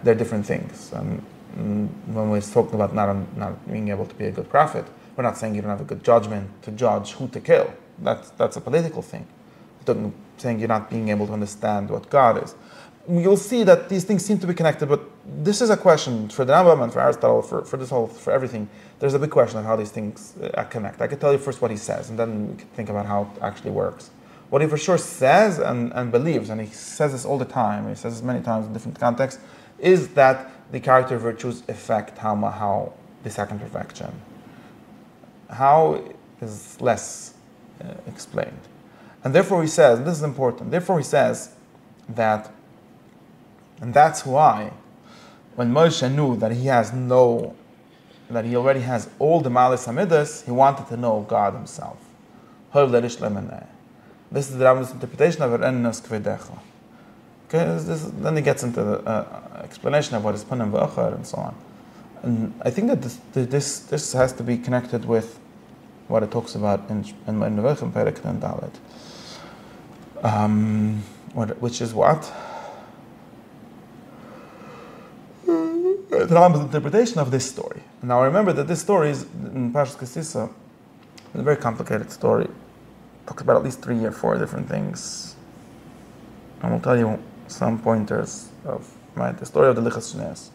they're different things. When we're talking about not being able to be a good prophet, we're not saying you don't have a good judgment to judge who to kill. That's a political thing. We're saying you're not being able to understand what God is. You'll see that these things seem to be connected, but this is a question for the Rambam and for Aristotle, for everything. There's a big question of how these things connect. I can tell you first what he says, and then we can think about how it actually works. What he for sure says and believes, and he says this all the time, he says this many times in different contexts, is that the character virtues affect how the second perfection. How is less explained. And therefore he says, and this is important, therefore he says that, and that's why, when Moshe knew that he already has all the Malis HaMiddos, he wanted to know God himself. This is the Rambam's interpretation of Erenos Kvedecha. Okay, then he gets into the explanation of what is Panim V'achar and so on. And I think that this has to be connected with what it talks about in Nevi'im Perek and Dalet. Which is what? The Rambam's interpretation of this story. Now remember that this story is in Parshas Kisisa. It's a very complicated story. It talks about at least 3 or 4 different things. I will tell you some pointers of the story of the Lichas Shneas.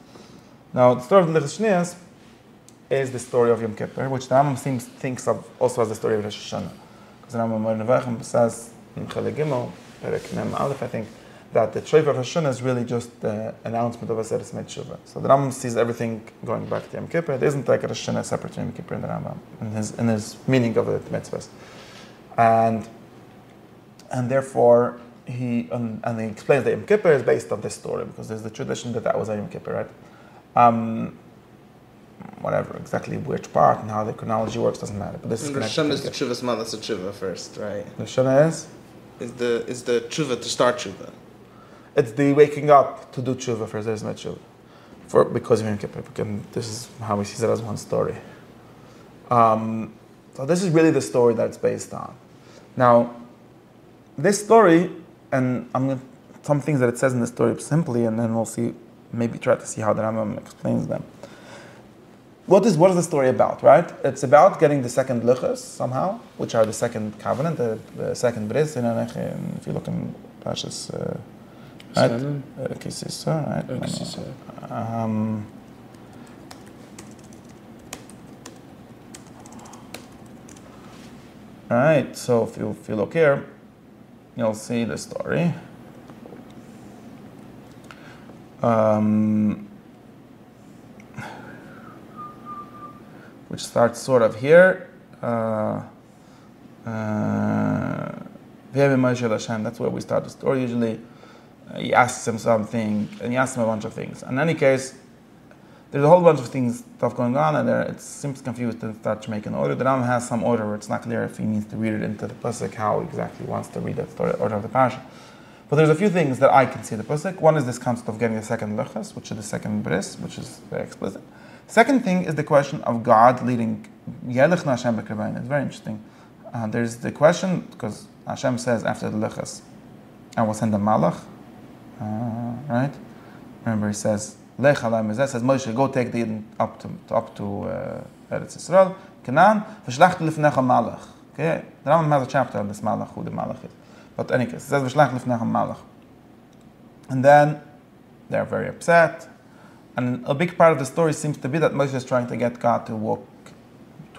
Now the story of the Lichas Shneas is the story of Yom Kippur, which the Rambam thinks of also as the story of Rosh Hashanah. Because the Rambam says in Chelek Gimel, Perek Mem Aleph, I think, that the Shofar of Rosh Hashanah is really just the announcement of Aseret Tshuva. So the Rambam sees everything going back to Yom Kippur. It isn't like a Rosh Hashanah separate from Yom Kippur in the Rambam, in his meaning of the mitzvahs. And therefore, he explains that Yom Kippur is based on this story, because there's the tradition that was a Yom Kippur, right? Whatever, exactly which part and how the chronology works doesn't matter. But this is Rosh Hashanah is the Tshuva's malas of Tshuva first, right? Rosh Hashanah is the Tshuva to start Tshuva. It's the waking up to do Tshuva first. There's no Tshuva. Because of Yom Kippur. This is how we see that as one story. So this is really the story that it's based on. Now, this story, and I'm going to some things that it says in the story simply, and then we'll see, maybe try to see how the Rambam explains them. What is the story about, right? It's about getting the second luchas somehow, which are the second covenant, the second bris. If you look in Pashas, right? Kisisa, right? Right. So if you look here, you'll see the story. Which starts sort of here. That's where we start the story usually. He asks him something, and he asks him a bunch of things. In any case, there's a whole bunch of stuff going on, and it seems confused and starts making order. The Ram has some order where it's not clear if he needs to read it into the pasuk, how exactly he wants to read the story, order of the parasha. But there's a few things that I can see in the pasuk. One is this concept of getting the second luchas, which is the second bris, which is very explicit. Second thing is the question of God leading. It's very interesting. There's the question, because Hashem says after the luchas, I will send a malach, right? Remember, he says, Lech Halam says, Moshe, go take the Eden up to Eretz Yisrael, Canaan, v'shlach lifnecha malach. Okay, the Rambam has a chapter on this malach, who the malach is. But in any case, it says, v'shlach lifnecha malach. And then they're very upset. And a big part of the story seems to be that Moshe is trying to get God to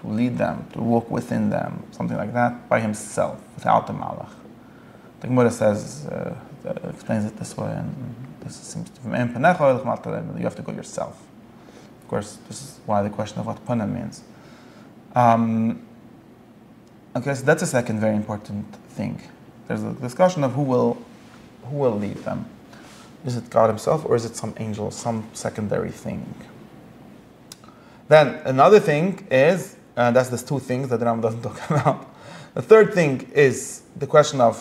lead them, to walk within them, something like that, by himself, without the malach. The Gemara says, explains it this way, and this seems to be, you have to go yourself. Of course, this is why the question of what pana means. Okay, so that's a second very important thing. There's a discussion of who will lead them. Is it God himself, or is it some angel, some secondary thing? Then another thing is, that's the two things that the Rambam doesn't talk about. The third thing is the question of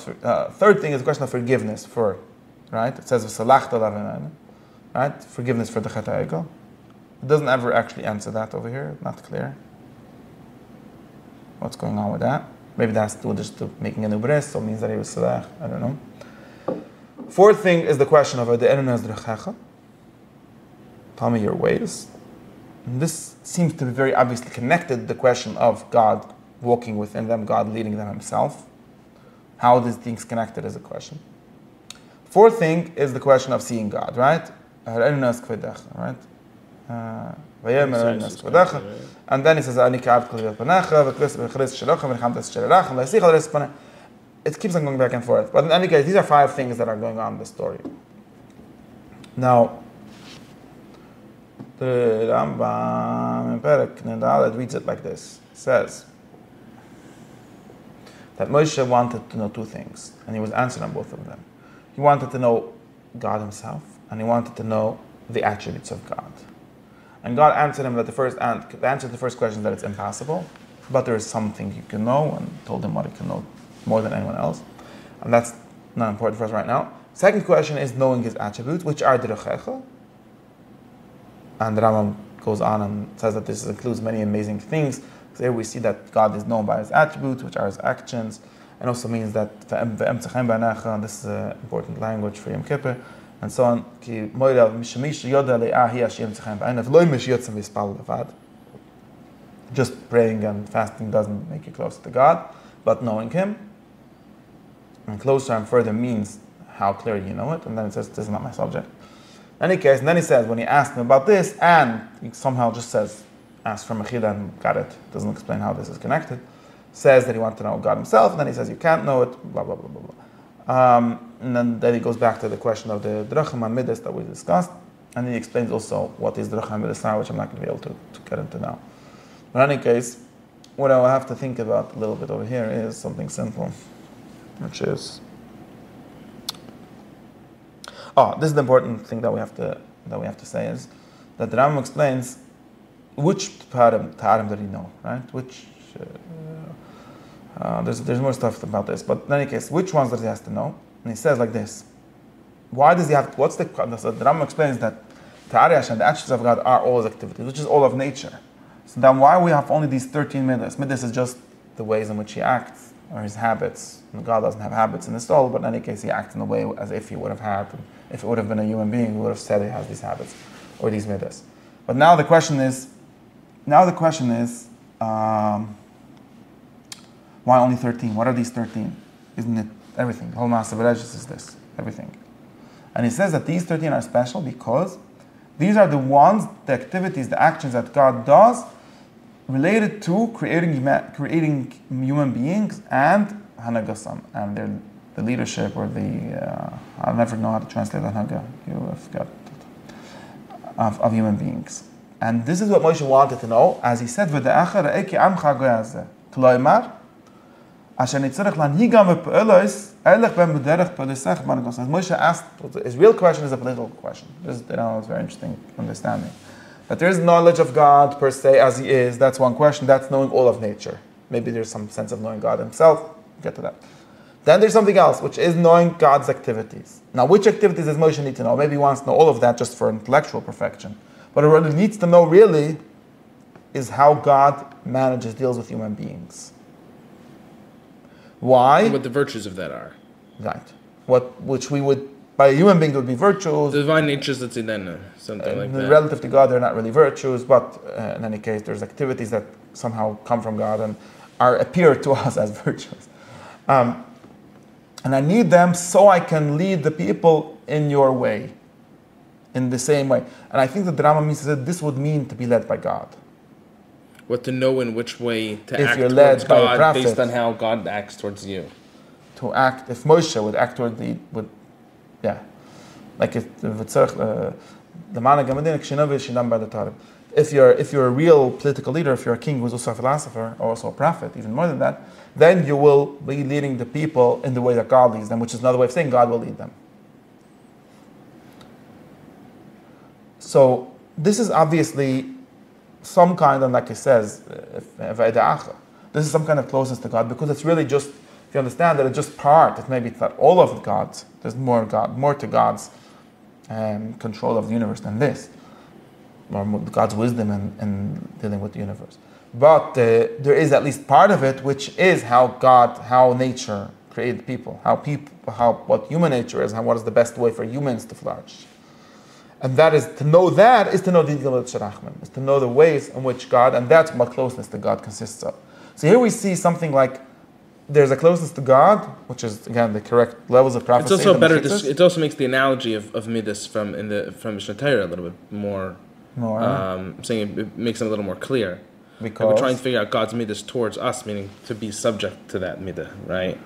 forgiveness for, right? It says v'salachta, right? Forgiveness for the chet ha'egel. It doesn't ever actually answer that over here. Not clear. What's going on with that? Maybe that's just making a new bris, so it means that he was salach. I don't know. Fourth thing is the question of the erenas drechecha. Tell me your ways. And this seems to be very obviously connected to the question of God walking within them, God leading them himself. How are these things connected is a question. Fourth thing is the question of seeing God, right? Right? And then he says, it keeps on going back and forth. But in any case, these are 5 things that are going on in the story. Now, the Rambam in Perek Nedalet reads it like this. It says that Moshe wanted to know 2 things, and he was answering both of them. He wanted to know God himself, and he wanted to know the attributes of God. And God answered him that the answer to the first question is that it's impossible, but there is something you can know, and told him what he can know more than anyone else. And that's not important for us right now. Second question is knowing his attributes, which are drechecha. And the Rambam goes on and says that this includes many amazing things. So here we see that God is known by his attributes, which are his actions, and also means that and this is an important language for Yom Kippur, and so on. Just praying and fasting doesn't make you closer to God, but knowing him, and closer and further means how clearly you know it, and then it says, this is not my subject. In any case, and then he says, when he asked him about this, and he somehow just says, asked for Mechila and got it, doesn't explain how this is connected, says that he wants to know God himself, and then he says, you can't know it, blah, blah, blah, blah, blah. And then he goes back to the question of the drachim and middos that we discussed, and then he explains also what these drachim and middos are, which I'm not going to be able to get into now. But in any case, what I will have to think about a little bit over here is something simple, which is, this is the important thing that we have to say is that the Rambam explains which Ta'arim did he know, right? Which there's more stuff about this, but in any case, which ones does he has to know? And he says like this: why does he have? What's the Rambam explains that Ta'arish and the actions of God are all his activities, which is all of nature. So then, why we have only these 13 middos? Middos is just the ways in which he acts or his habits. And God doesn't have habits in his soul, but in any case, he acts in a way as if he would have had. If it would have been a human being, he would have said he has these habits or these middos. But now the question is, why only 13? What are these 13? Isn't it everything? The whole mass of Bereshit is this, everything. And he says that these 13 are special because these are the ones, the activities, the actions that God does related to creating human beings and Hanagasam, and the leadership or I'll never know how to translate Hanaga, of human beings. And this is what Moshe wanted to know, as he said, as Moshe asked, his real question is a political question. This is very interesting understanding. That there is knowledge of God per se as he is, that's one question. That's knowing all of nature. Maybe there's some sense of knowing God himself. We'll get to that. Then there's something else, which is knowing God's activities. Now, which activities does Moshe need to know? Maybe he wants to know all of that just for intellectual perfection. What he really needs to know really is how God deals with human beings. Why? And what the virtues of that are. Right. Which we would, by a human being, would be virtues. The divine natures that's in them, something like that. Relative to God, they're not really virtues, but in any case, there's activities that somehow come from God and appear to us as virtues. And I need them so I can lead the people in your way, in the same way. And I think that the Rambam means that this would mean to be led by God. What to know in which way to if act you're led towards by God a prophet, based on how God acts towards you. To act, if Moshe would act toward like if the man by the Torah. If you're a real political leader, if you're a king who's also a philosopher or also a prophet, even more than that, then you will be leading the people in the way that God leads them, which is another way of saying God will lead them. So this is obviously some kind of, like it says, this is some kind of closeness to God, because it's really just, if you understand that it's just part, it maybe it's not all of God's, there's more to God's control of the universe than this, or God's wisdom in dealing with the universe. But there is at least part of it, which is how nature created people, what human nature is, and what is the best way for humans to flourish. And to know the Gilad Sharachman, is to know the ways in which God, and that's what closeness to God consists of. So here we see something like there's a closeness to God, which is again the correct levels of prophecy. It's also better. It also makes the analogy of Middos from Mishnah Torah a little bit more. Saying it makes it a little more clear. Because we're trying to figure out God's Middos towards us, meaning to be subject to that Middah, right?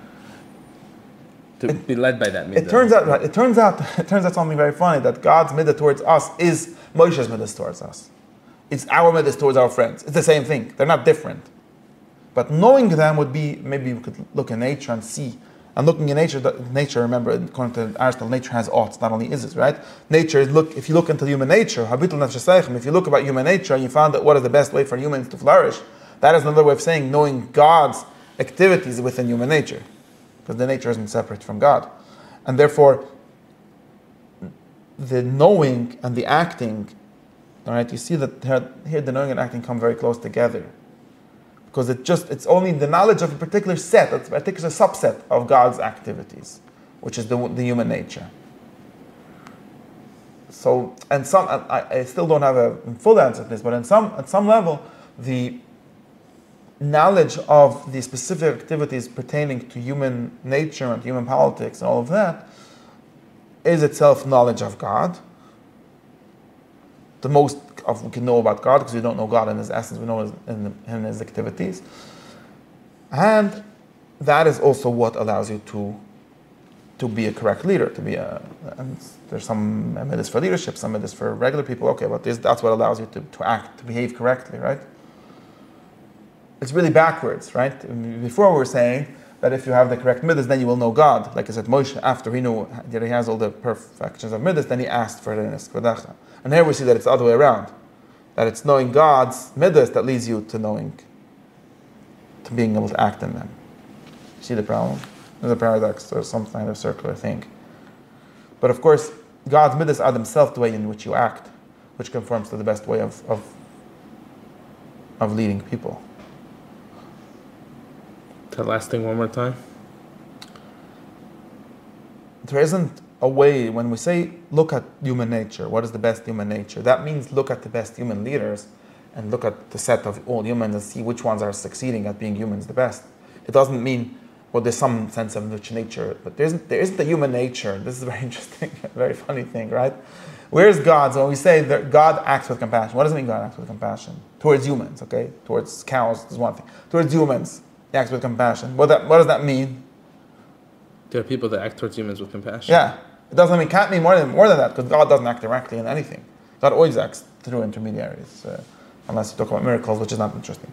To be led by that Middah. It turns out something very funny, that God's Middah towards us is Moshe's Middah towards us. It's our Middah towards our friends. It's the same thing. They're not different. But knowing them would be, maybe we could look in nature and see. And looking in nature, remember, according to Aristotle, nature has oughts, not only is it, right? Nature is, if you look into human nature, if you look about human nature and you found that what is the best way for humans to flourish, that is another way of saying knowing God's activities within human nature. Because the nature isn't separate from God. And therefore, the knowing and the acting, all right, you see that here the knowing and acting come very close together. Because it's only the knowledge of a particular subset of God's activities, which is the human nature. So, I still don't have a full answer to this, but at some level, the knowledge of the specific activities pertaining to human nature and human politics and all of that is itself knowledge of God. The most we can know about God, because we don't know God in His essence, we know in His activities. And that is also what allows you to be a correct leader, and there's some middos for leadership, some middos for regular people, okay, but that's what allows you to act, to behave correctly, right? It's really backwards, right? Before we were saying that if you have the correct Middos, then you will know God. Like I said, Moshe, after he knew that he has all the perfections of Middos, then he asked for the Neskedacha. And here we see that it's the other way around. That it's knowing God's Middos that leads you to to being able to act in them. See the problem? There's a paradox or some kind of circular thing. But of course, God's Middos are themselves the way in which you act, which conforms to the best way of leading people. The last thing one more time. There isn't a way, when we say look at human nature, what is the best human nature? That means look at the best human leaders and look at the set of all humans and see which ones are succeeding at being humans the best. It doesn't mean, well, there's some sense of rich nature, but there isn't a human nature. This is very interesting, a very funny thing, right? Where's God? So when we say that God acts with compassion, what does it mean God acts with compassion? Towards humans, okay? Towards cows is one thing. Towards humans, he acts with compassion. What does that mean? There are people that act towards humans with compassion. Yeah. It doesn't mean, can't mean more than that, because God doesn't act directly in anything. God always acts through intermediaries, unless you talk about miracles, which is not interesting.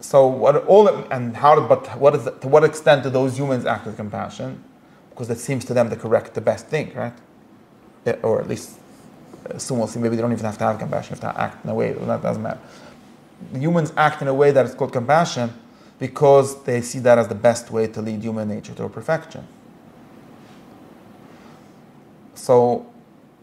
So to what extent do those humans act with compassion? Because it seems to them the best thing, right? Or at least soon we'll see, maybe they don't even have to have compassion, they have to act in a way, that doesn't matter. The humans act in a way that is called compassion because they see that as the best way to lead human nature to perfection. So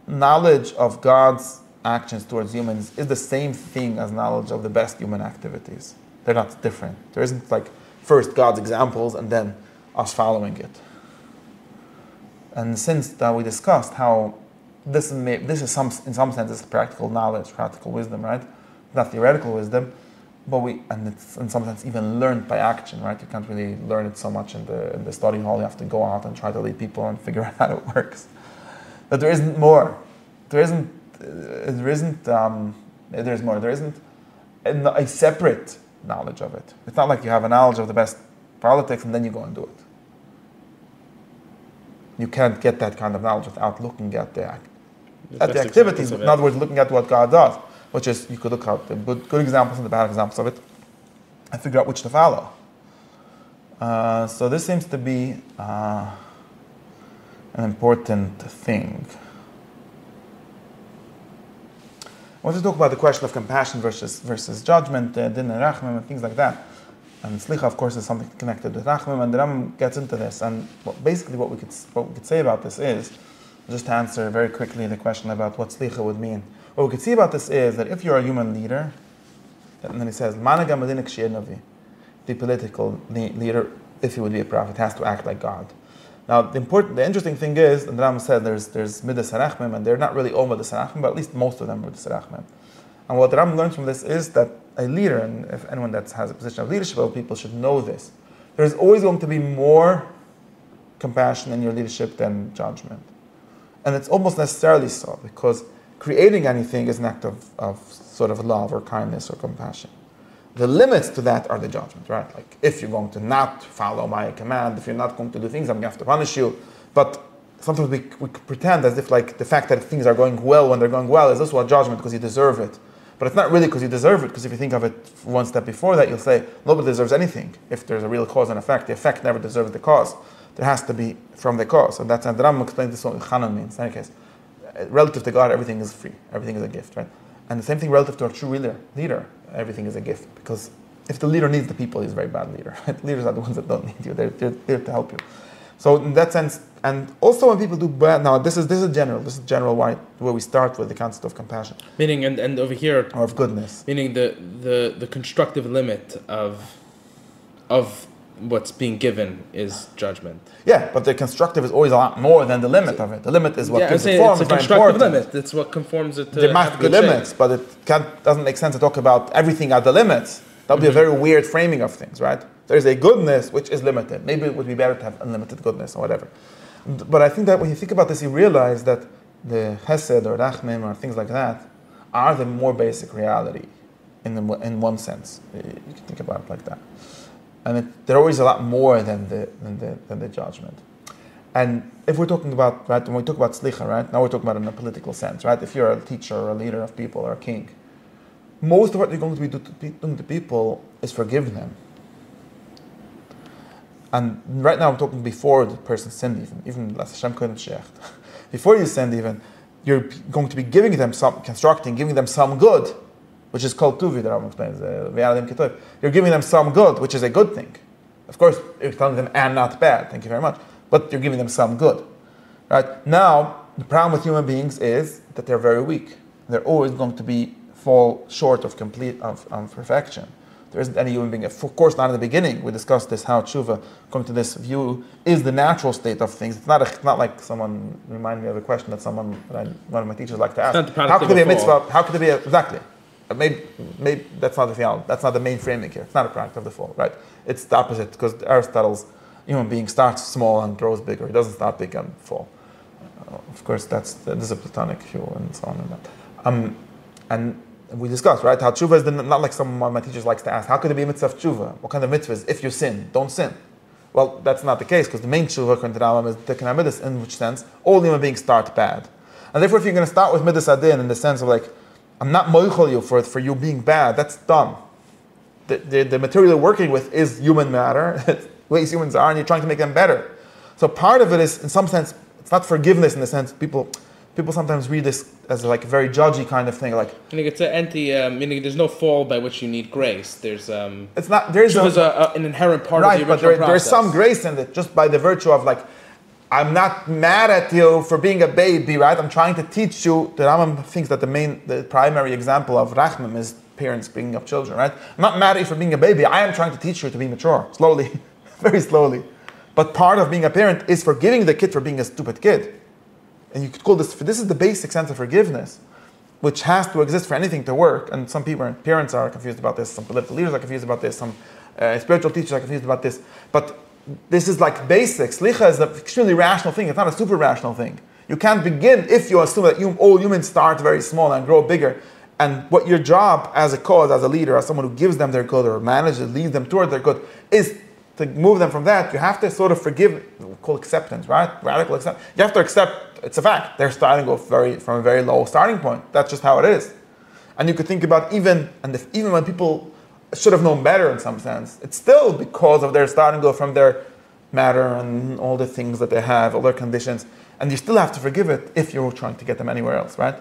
knowledge of God's actions towards humans is the same thing as knowledge of the best human activities. They're not different. There isn't like first God's examples and then us following it. And since that we discussed how this is in some sense practical knowledge, practical wisdom, right? Not theoretical wisdom, but it's in some sense even learned by action, right? You can't really learn it so much in the study hall. You have to go out and try to lead people and figure out how it works. But there isn't more. There's more. There isn't a separate knowledge of it. It's not like you have a knowledge of the best politics and then you go and do it. You can't get that kind of knowledge without looking at the activities. In other words, looking at what God does, which is you could look at the good examples and the bad examples of it and figure out which to follow. So this seems to be an important thing. I want to talk about the question of compassion versus judgment, din and rachmim, and things like that. And slicha, of course, is something connected with rachmim, and the Ram gets into this. And basically, what we could say about this is, just to answer very quickly the question about what slicha would mean. What we could see about this is that if you're a human leader, and then he says, the political leader, if he would be a prophet, has to act like God. Now, the interesting thing is, and the Ram said there's Middos Harachmim, and they're not really all Middos Harachmim, but at least most of them are Middos Harachmim. And what the Ram learns from this is that a leader, and if anyone that has a position of leadership, people should know this. There's always going to be more compassion in your leadership than judgment. And it's almost necessarily so, because creating anything is an act of sort of love or kindness or compassion. The limits to that are the judgment, right? Like, if you're going to not follow my command, if you're not going to do things, I'm going to have to punish you. But sometimes we pretend as if like the fact that things are going well when they're going well is also a judgment because you deserve it. But it's not really because you deserve it, because if you think of it one step before that, you'll say, nobody deserves anything. If there's a real cause and effect, the effect never deserves the cause. There has to be from the cause. And that's, and the Rambam explains this what Chanan means. In any case, relative to God, everything is free. Everything is a gift, right? And the same thing relative to a true leader. Everything is a gift. Because if the leader needs the people, he's a very bad leader. Right? Leaders are the ones that don't need you. They're there to help you. So in that sense, and also when people do bad, now this is general where we start with the concept of compassion. Meaning, and over here, or of goodness. Meaning the constructive limit of what's being given is judgment. Yeah, but the constructive is always a lot more than the limit of it. The limit is what gives it form. It's a constructive limit. It's what conforms it to. There must be limits, but it doesn't make sense to talk about everything at the limits. That would be a very weird framing of things, right? There's a goodness which is limited. Maybe it would be better to have unlimited goodness or whatever. But I think that when you think about this, you realize that the chesed or rachmim or things like that are the more basic reality in one sense. You can think about it like that. And they're always a lot more than the judgment. And if we're talking about, right, when we talk about slicha, right, now we're talking about it in a political sense, right? If you're a teacher or a leader of people or a king, most of what you're going to be doing to people is forgive them. And right now I'm talking before the person sinned even Hashem couldn't shecht. Before you sinned even, you're going to be giving them some, giving them some good, which is called tuvi, the Rambam explains. You're giving them some good, which is a good thing. Of course, you're telling them, and not bad, thank you very much. But you're giving them some good. Right? Now, the problem with human beings is that they're very weak. They're always going to fall short of perfection. There isn't any human being, of course not in the beginning. We discussed this, how tshuva, according to this view, is the natural state of things. It's not like someone reminded me of a question that one of my teachers liked to ask. How could there be a mitzvah? How could there be exactly? Maybe that's not the theology. That's not the main framing here. It's not a product of the fall, right? It's the opposite, because Aristotle's human being starts small and grows bigger. He doesn't start big and fall. Of course, this is a Platonic view and so on and that. And we discussed, right, how tshuva is not like some of my teachers likes to ask, how could there be a mitzvah of tshuva? What kind of mitzvah is if you sin, don't sin? Well, that's not the case, because the main tshuva, according to the Rambam, is the Middos, in which sense all human beings start bad. And therefore, if you're going to start with Middos Adin in the sense of like, I'm not moichel you for you being bad, that's dumb. The material you're working with is human matter, it's ways humans are, and you're trying to make them better. So part of it is, in some sense, it's not forgiveness in the sense people sometimes read this as like a very judgy kind of thing. Like, meaning it's meaning there's no fall by which you need grace. There's it's not there's an inherent part right, of the original but there's some grace in it just by the virtue of like, I'm not mad at you for being a baby, right? I'm trying to teach you. The Rambam thinks that the primary example of rachmim is parents bringing up children, right? I'm not mad at you for being a baby. I am trying to teach you to be mature, slowly, very slowly. But part of being a parent is forgiving the kid for being a stupid kid. And you could call this is the basic sense of forgiveness, which has to exist for anything to work. And some parents are confused about this, some political leaders are confused about this, some spiritual teachers are confused about this. But this is like basic. Slicha is an extremely rational thing. It's not a super rational thing. You can't begin if you assume that all humans start very small and grow bigger. And what your job as a cause, as a leader, as someone who gives them their good or manages, leads them toward their good, is to move them from that. You have to sort of forgive, we call acceptance, right? Radical acceptance. You have to accept, it's a fact. They're starting off from a very low starting point. That's just how it is. And you could think about even when people should have known better in some sense, it's still because of their starting off from their matter and all the things that they have, all their conditions. And you still have to forgive it if you're trying to get them anywhere else, right?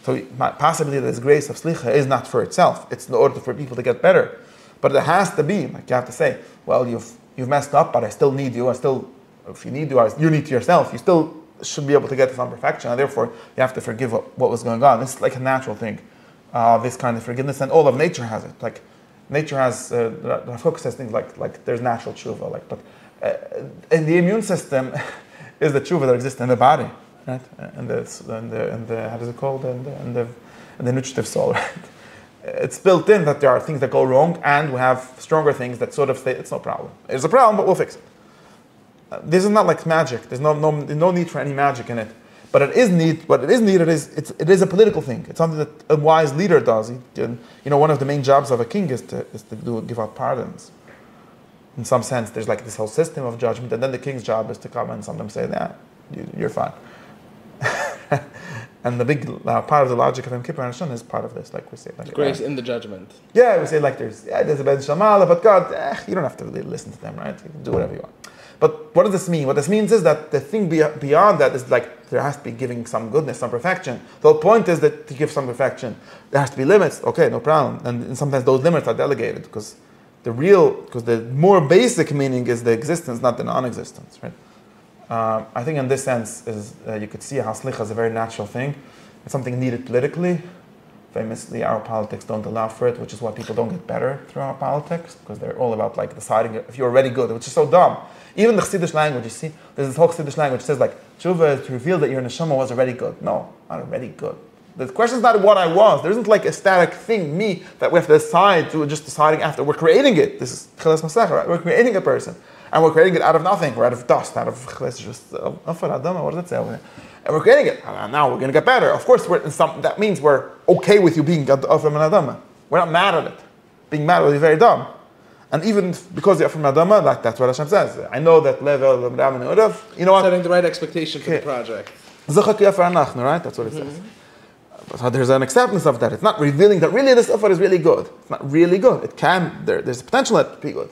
So possibly this grace of slicha is not for itself. It's in order for people to get better. But it has to be, like you have to say, well, you've messed up, but I still need you. If you need you need to yourself. You still should be able to get to some perfection. And therefore, you have to forgive what was going on. It's like a natural thing, this kind of forgiveness. And all of nature has it. Like nature has, Rav Kook says things like there's natural tshuva. But in the immune system is the tshuva that exists in the body. Right, and the how does it called? And the nutritive soul, right? It's built in that there are things that go wrong, and we have stronger things that sort of say it's no problem. It's a problem, but we'll fix it. This is not like magic. There's no need for any magic in it. But it is needed. It is a political thing. It's something that a wise leader does. One of the main jobs of a king is to give out pardons. In some sense, there's like this whole system of judgment, and then the king's job is to come and sometimes say, "Yeah, you're fine." And the big part of the logic of Yom Kippur and Hashanah is part of this, like we say. Like, grace in the judgment. Yeah, we say like there's a Ben Shamala, but God, you don't have to really listen to them, right? You can do whatever you want. But what does this mean? What this means is that the thing beyond that is like there has to be giving some goodness, some perfection. The whole point is that to give some perfection, there has to be limits. Okay, no problem. And sometimes those limits are delegated because the more basic meaning is the existence, not the non-existence, right? I think in this sense is you could see how slicha is a very natural thing. It's something needed politically. Famously, our politics don't allow for it, which is why people don't get better through our politics, because they're all about like deciding if you're already good, which is so dumb. Even the Chassidish language, you see, there's this whole Chassidish language that says like, tshuva is to reveal that your neshama was already good. No, not already good. The question is not what I was. There isn't like a static thing, me, that we have to decide to just deciding after. We're creating it. This is Chilas Masech, right? We're creating a person. And we're creating it out of nothing. We're out of dust, out of just Adama. What does it say over there? And we're creating it. And now we're going to get better. Of course, that means we're okay with you being Afram and Adama. We're not mad at it. Being mad would be very dumb. And even because you're Afram and Adama, like that's what Hashem says. I know that level of Ram and Udav. You know what? Setting the right expectation for the project. Right? That's what it says. So there's an acceptance of that. It's not revealing that really this offer is really good. It's not really good. It can. There's a potential that it be good.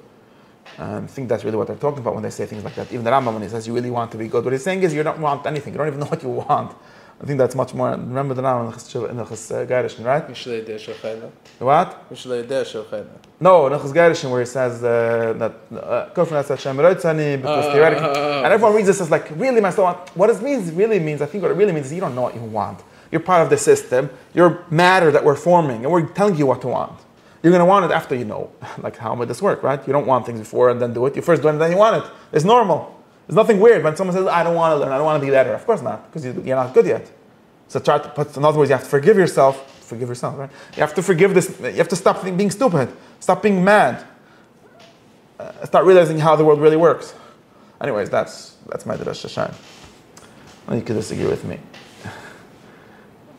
I think that's really what they're talking about when they say things like that. Even the Rambam, when he says you really want to be good, what he's saying is you don't want anything. You don't even know what you want. I think that's much more. Remember the Rambam in the Geirishin, right? What? No, in the Geirishin, where he says that because theoretically, and everyone reads this as like, really, my soul. What it really means, I think what it really means is you don't know what you want. You're part of the system. You're matter that we're forming, and we're telling you what to want. You're going to want it after you know, like how would this work, right? You don't want things before and then do it. You first do it and then you want it. It's normal. There's nothing weird when someone says, I don't want to learn, I don't want to be better. Of course not, because you're not good yet. So try to put, in other words, you have to forgive yourself, right? You have to forgive this, you have to stop being stupid, stop being mad, start realizing how the world really works. Anyways, that's my medrash Shashan. Well, you could disagree with me.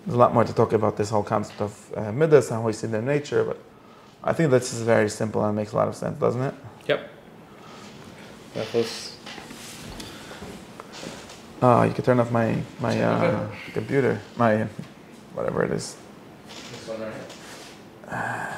There's a lot more to talk about this whole concept of Middos and how we see their nature, but I think this is very simple and makes a lot of sense, doesn't it? Yep. You could turn off my computer, my whatever it is. This one right here.